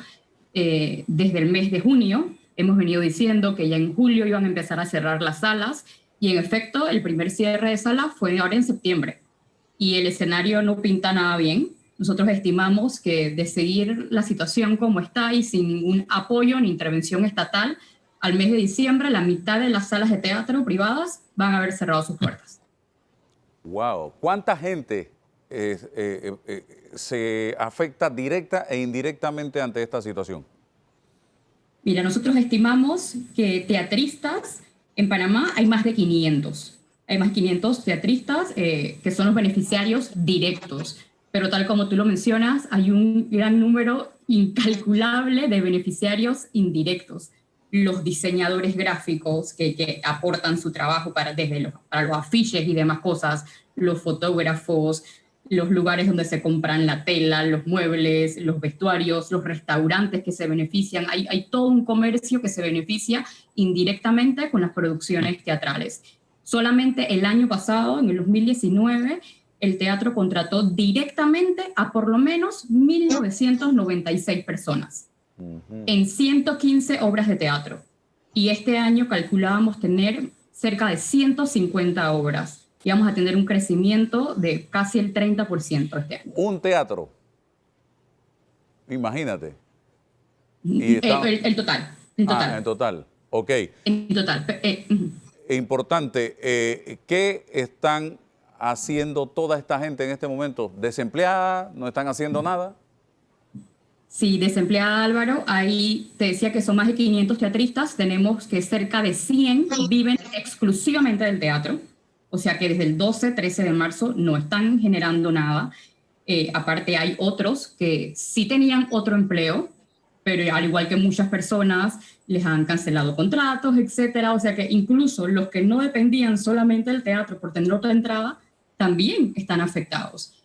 desde el mes de junio. Hemos venido diciendo que ya en julio iban a empezar a cerrar las salas y en efecto el primer cierre de sala fue ahora en septiembre y el escenario no pinta nada bien. Nosotros estimamos que de seguir la situación como está y sin ningún apoyo ni intervención estatal, al mes de diciembre la mitad de las salas de teatro privadas van a haber cerrado sus puertas. ¡Wow! ¿Cuánta gente se afecta directa e indirectamente ante esta situación? Mira, nosotros estimamos que teatristas en Panamá hay más de 500. Hay más de 500 teatristas que son los beneficiarios directos. Pero tal como tú lo mencionas, hay un gran número incalculable de beneficiarios indirectos. Los diseñadores gráficos que aportan su trabajo para los afiches y demás cosas, los fotógrafos, los lugares donde se compran la tela, los muebles, los vestuarios, los restaurantes que se benefician. Hay todo un comercio que se beneficia indirectamente con las producciones teatrales. Solamente el año pasado, en el 2019, el teatro contrató directamente a por lo menos 1.996 personas en 115 obras de teatro. Y este año calculábamos tener cerca de 150 obras. Y vamos a tener un crecimiento de casi el 30% este año. Un teatro. Imagínate. El total. En total. Ok. En total. Importante. ¿Qué están haciendo toda esta gente en este momento? ¿Desempleada? ¿No están haciendo nada? Sí, desempleada, Álvaro. Ahí te decía que son más de 500 teatristas. Tenemos que cerca de 100 viven exclusivamente del teatro. O sea que desde el 12, 13 de marzo no están generando nada. Aparte hay otros que sí tenían otro empleo, pero al igual que muchas personas les han cancelado contratos, etcétera. O sea que incluso los que no dependían solamente del teatro por tener otra entrada, también están afectados.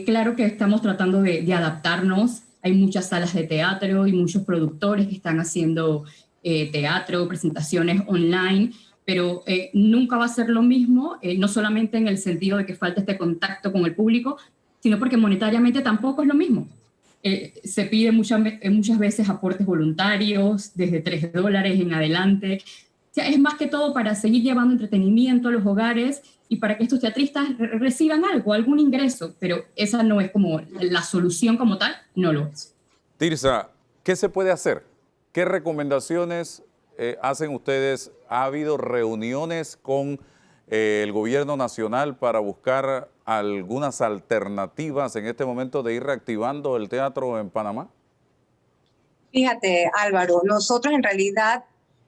Claro que estamos tratando de adaptarnos. Hay muchas salas de teatro y muchos productores que están haciendo teatro, presentaciones online, pero nunca va a ser lo mismo, no solamente en el sentido de que falta este contacto con el público, sino porque monetariamente tampoco es lo mismo. Se pide muchas veces aportes voluntarios, desde $3 en adelante. O sea, es más que todo para seguir llevando entretenimiento a los hogares y para que estos teatristas reciban algo, algún ingreso, pero esa no es como la solución como tal, no lo es. Tirsa, ¿qué se puede hacer? ¿Qué recomendaciones hacen ustedes? ¿Ha habido reuniones con el gobierno nacional para buscar algunas alternativas en este momento de ir reactivando el teatro en Panamá? Fíjate, Álvaro, nosotros en realidad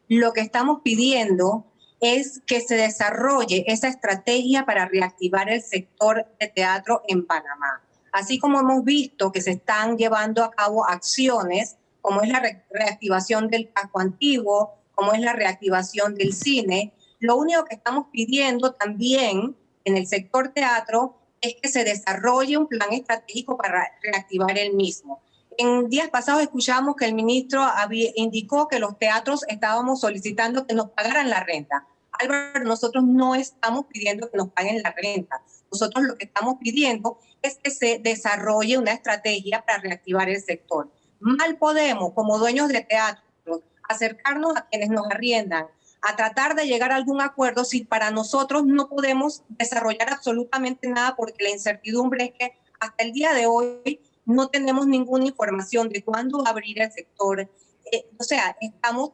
lo que estamos pidiendo es que se desarrolle esa estrategia para reactivar el sector de teatro en Panamá. Así como hemos visto que se están llevando a cabo acciones, como es la reactivación del casco antiguo, como es la reactivación del cine, lo único que estamos pidiendo también en el sector teatro es que se desarrolle un plan estratégico para reactivar el mismo. En días pasados escuchamos que el ministro indicó que los teatros estábamos solicitando que nos pagaran la renta. Álvaro, nosotros no estamos pidiendo que nos paguen la renta. Nosotros lo que estamos pidiendo es que se desarrolle una estrategia para reactivar el sector. Mal podemos, como dueños de teatro, acercarnos a quienes nos arriendan, a tratar de llegar a algún acuerdo si para nosotros no podemos desarrollar absolutamente nada porque la incertidumbre es que hasta el día de hoy no tenemos ninguna información de cuándo va a abrir el sector. O sea, estamos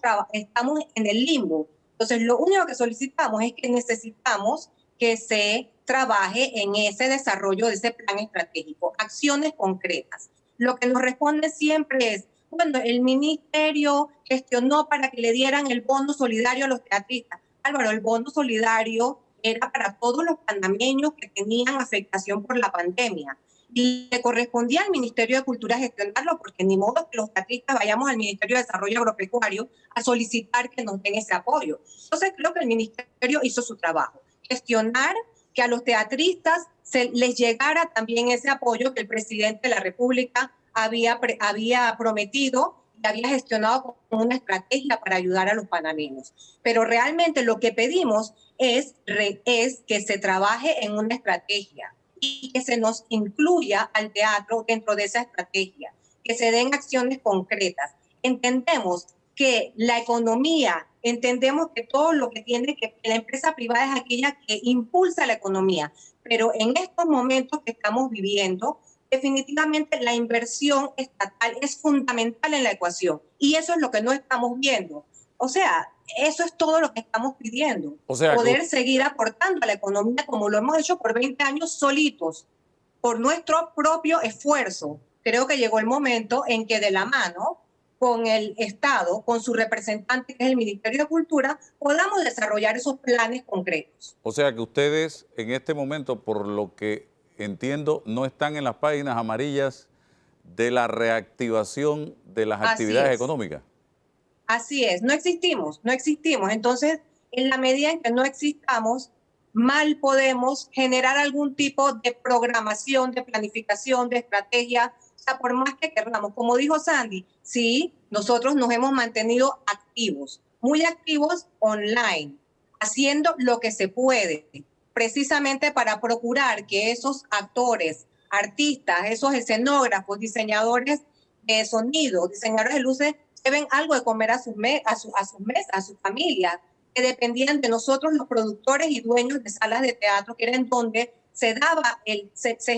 en el limbo. Entonces, lo único que solicitamos es que necesitamos que se trabaje en ese desarrollo de ese plan estratégico, acciones concretas. Lo que nos responde siempre es, bueno, el ministerio gestionó para que le dieran el bono solidario a los teatristas. Álvaro, el bono solidario era para todos los panameños que tenían afectación por la pandemia. Y le correspondía al Ministerio de Cultura gestionarlo, porque ni modo que los teatristas vayamos al Ministerio de Desarrollo Agropecuario a solicitar que nos den ese apoyo. Entonces creo que el ministerio hizo su trabajo, gestionar que a los teatristas les llegara también ese apoyo que el presidente de la República había prometido y había gestionado como una estrategia para ayudar a los panameños. Pero realmente lo que pedimos es que se trabaje en una estrategia y que se nos incluya al teatro dentro de esa estrategia, que se den acciones concretas. Entendemos que la economía, entendemos que todo lo que tiene que la empresa privada es aquella que impulsa la economía, pero en estos momentos que estamos viviendo, definitivamente la inversión estatal es fundamental en la ecuación y eso es lo que no estamos viendo. O sea, eso es todo lo que estamos pidiendo. O sea, poder seguir aportando a la economía como lo hemos hecho por 20 años solitos, por nuestro propio esfuerzo. Creo que llegó el momento en que de la mano con el Estado, con su representante que es el Ministerio de Cultura, podamos desarrollar esos planes concretos. O sea que ustedes en este momento, por lo que entiendo, no están en las páginas amarillas de la reactivación de las actividades económicas. Así es, no existimos. Entonces, en la medida en que no existamos, mal podemos generar algún tipo de programación, de planificación, de estrategia, o sea, por más que queramos. Como dijo Sandy, sí, nosotros nos hemos mantenido activos, muy activos online, haciendo lo que se puede, precisamente para procurar que esos actores, artistas, esos escenógrafos, diseñadores de sonido, diseñadores de luces, lleven algo de comer a sus mesas, a sus familias, que dependían de nosotros los productores y dueños de salas de teatro, que era en donde se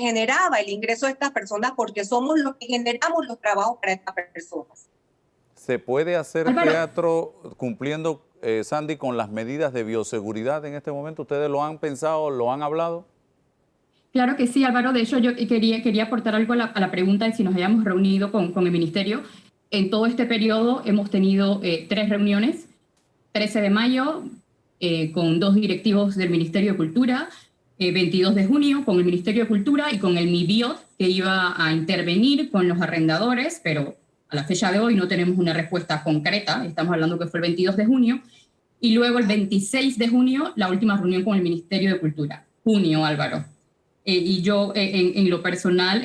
generaba el ingreso de estas personas, porque somos los que generamos los trabajos para estas personas. ¿Se puede hacer teatro cumpliendo, Sandy, con las medidas de bioseguridad en este momento? ¿Ustedes lo han pensado, lo han hablado? Claro que sí, Álvaro. De hecho, yo quería aportar algo a la pregunta de si nos habíamos reunido con el Ministerio. En todo este periodo hemos tenido 3 reuniones. 13 de mayo con 2 directivos del Ministerio de Cultura, 22 de junio con el Ministerio de Cultura y con el MIBIOT, que iba a intervenir con los arrendadores, pero a la fecha de hoy no tenemos una respuesta concreta. Estamos hablando que fue el 22 de junio. Y luego el 26 de junio, la última reunión con el Ministerio de Cultura. Junio, Álvaro. Y yo, en lo personal,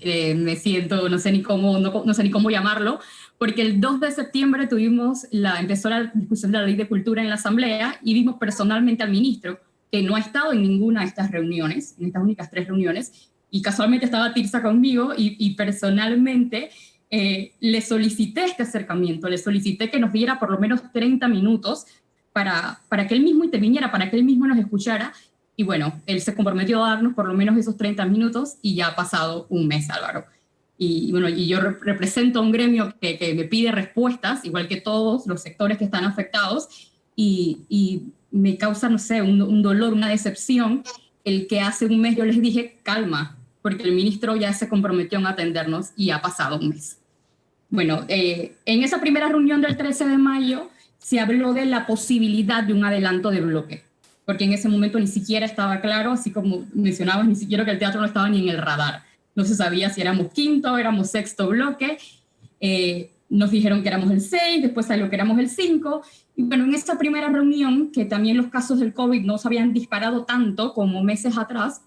me siento, no sé ni cómo llamarlo, porque el 2 de septiembre empezó la discusión de la Ley de Cultura en la Asamblea y vimos personalmente al ministro, que no ha estado en ninguna de estas reuniones, en estas únicas 3 reuniones, y casualmente estaba Tirsa conmigo y personalmente le solicité este acercamiento, le solicité que nos diera por lo menos 30 minutos para que él mismo interviniera, para que él mismo nos escuchara. Y bueno, él se comprometió a darnos por lo menos esos 30 minutos y ya ha pasado un mes, Álvaro. Y bueno, y yo represento a un gremio que me pide respuestas, igual que todos los sectores que están afectados, y me causa, no sé, un dolor, una decepción, el que hace un mes yo les dije, calma, porque el ministro ya se comprometió en atendernos y ha pasado un mes. Bueno, en esa primera reunión del 13 de mayo se habló de la posibilidad de un adelanto de bloque, porque en ese momento ni siquiera estaba claro, así como mencionabas, ni siquiera que el teatro no estaba ni en el radar. No se sabía si éramos 5º, éramos 6º bloque. Nos dijeron que éramos el 6, después salió que éramos el 5. Y bueno, en esta primera reunión, que también los casos del COVID no se habían disparado tanto como meses atrás,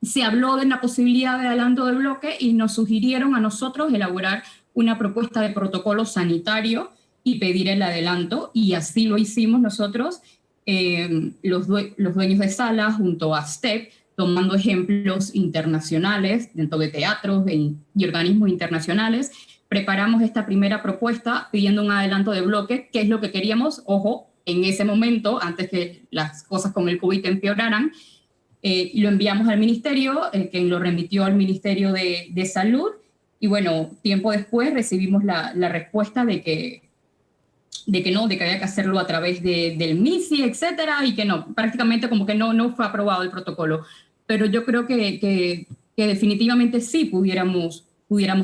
se habló de la posibilidad de adelanto de bloque y nos sugirieron a nosotros elaborar una propuesta de protocolo sanitario y pedir el adelanto, y así lo hicimos nosotros, los dueños de salas junto a STEP, tomando ejemplos internacionales dentro de teatros y organismos internacionales. Preparamos esta primera propuesta pidiendo un adelanto de bloque, que es lo que queríamos, ojo, en ese momento, antes que las cosas con el COVID empeoraran. Lo enviamos al ministerio, quien lo remitió al Ministerio de Salud, y bueno, tiempo después recibimos la respuesta de que había que hacerlo a través del MISI, etcétera, y que no, prácticamente como que no fue aprobado el protocolo. Pero yo creo que definitivamente sí pudiéramos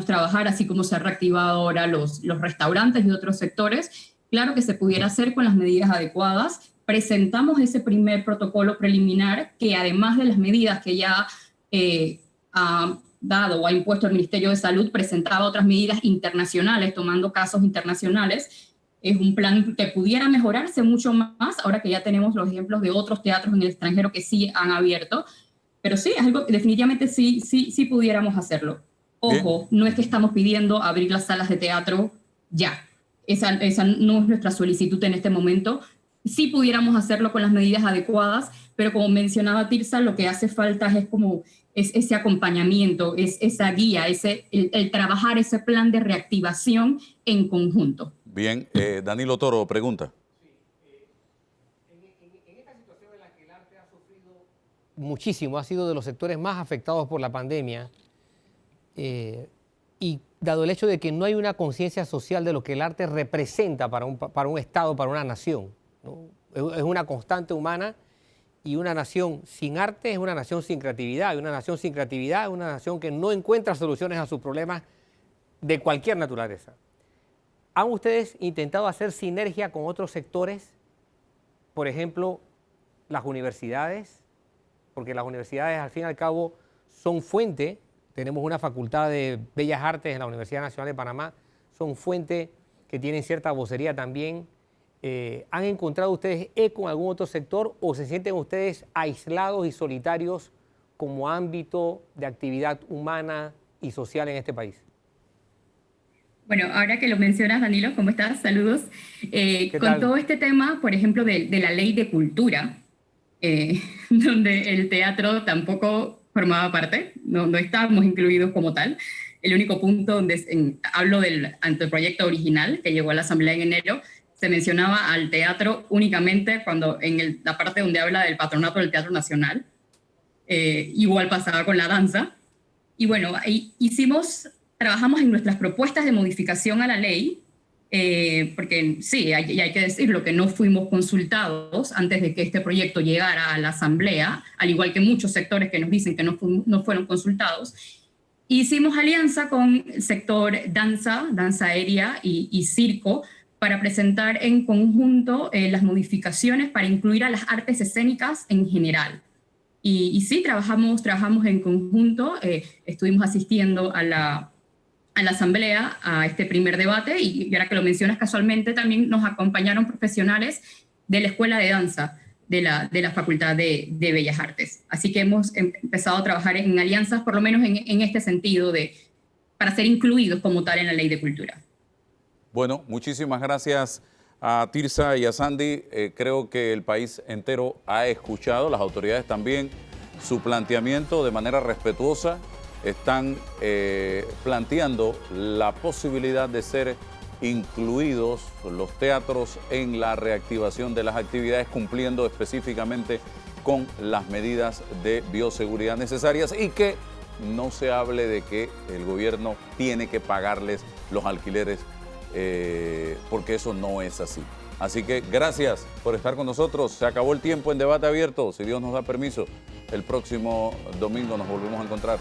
trabajar, así como se ha reactivado ahora los restaurantes y otros sectores. Claro que se pudiera hacer con las medidas adecuadas. Presentamos ese primer protocolo preliminar, que además de las medidas que ya ha dado o ha impuesto el Ministerio de Salud, presentaba otras medidas internacionales, tomando casos internacionales. Es un plan que pudiera mejorarse mucho más, ahora que ya tenemos los ejemplos de otros teatros en el extranjero que sí han abierto. Pero sí, es algo que definitivamente sí pudiéramos hacerlo. Ojo, no es que estamos pidiendo abrir las salas de teatro ya. Esa no es nuestra solicitud en este momento. Sí pudiéramos hacerlo con las medidas adecuadas, pero como mencionaba Tirsa, lo que hace falta es ese acompañamiento, es esa guía, el trabajar ese plan de reactivación en conjunto. Bien, Danilo Toro, pregunta. En esta situación en la que el arte ha sufrido muchísimo, ha sido de los sectores más afectados por la pandemia, y dado el hecho de que no hay una conciencia social de lo que el arte representa para un Estado, para una nación, ¿no? Es una constante humana, y una nación sin arte es una nación sin creatividad, y una nación sin creatividad es una nación que no encuentra soluciones a sus problemas de cualquier naturaleza. ¿Han ustedes intentado hacer sinergia con otros sectores? Por ejemplo, las universidades, porque las universidades al fin y al cabo son fuente. Tenemos una facultad de Bellas Artes en la Universidad Nacional de Panamá, son fuente que tienen cierta vocería también. ¿Han encontrado ustedes eco en algún otro sector, o se sienten ustedes aislados y solitarios como ámbito de actividad humana y social en este país? Bueno, ahora que lo mencionas, Danilo, ¿cómo estás? Saludos. Con todo este tema, por ejemplo, de la ley de cultura, donde el teatro tampoco formaba parte, no estábamos incluidos como tal. El único punto donde hablo del anteproyecto original que llegó a la Asamblea en enero, se mencionaba al teatro únicamente cuando en la parte donde habla del patronato del Teatro Nacional. Igual pasaba con la danza. Y bueno, trabajamos en nuestras propuestas de modificación a la ley, porque sí, hay que decirlo, que no fuimos consultados antes de que este proyecto llegara a la Asamblea, al igual que muchos sectores que nos dicen que no fueron consultados. Hicimos alianza con el sector danza aérea y circo para presentar en conjunto las modificaciones para incluir a las artes escénicas en general. Y sí, trabajamos en conjunto, estuvimos asistiendo a la Asamblea, a este primer debate, y ahora que lo mencionas casualmente, también nos acompañaron profesionales de la Escuela de Danza de la Facultad de Bellas Artes. Así que hemos empezado a trabajar en alianzas, por lo menos en este sentido, para ser incluidos como tal en la Ley de Cultura. Bueno, muchísimas gracias a Tirsa y a Sandy. Creo que el país entero ha escuchado, las autoridades también, su planteamiento de manera respetuosa. Están planteando la posibilidad de ser incluidos los teatros en la reactivación de las actividades, cumpliendo específicamente con las medidas de bioseguridad necesarias, y que no se hable de que el gobierno tiene que pagarles los alquileres, porque eso no es así. Así que gracias por estar con nosotros. Se acabó el tiempo en Debate Abierto. Si Dios nos da permiso, el próximo domingo nos volvemos a encontrar.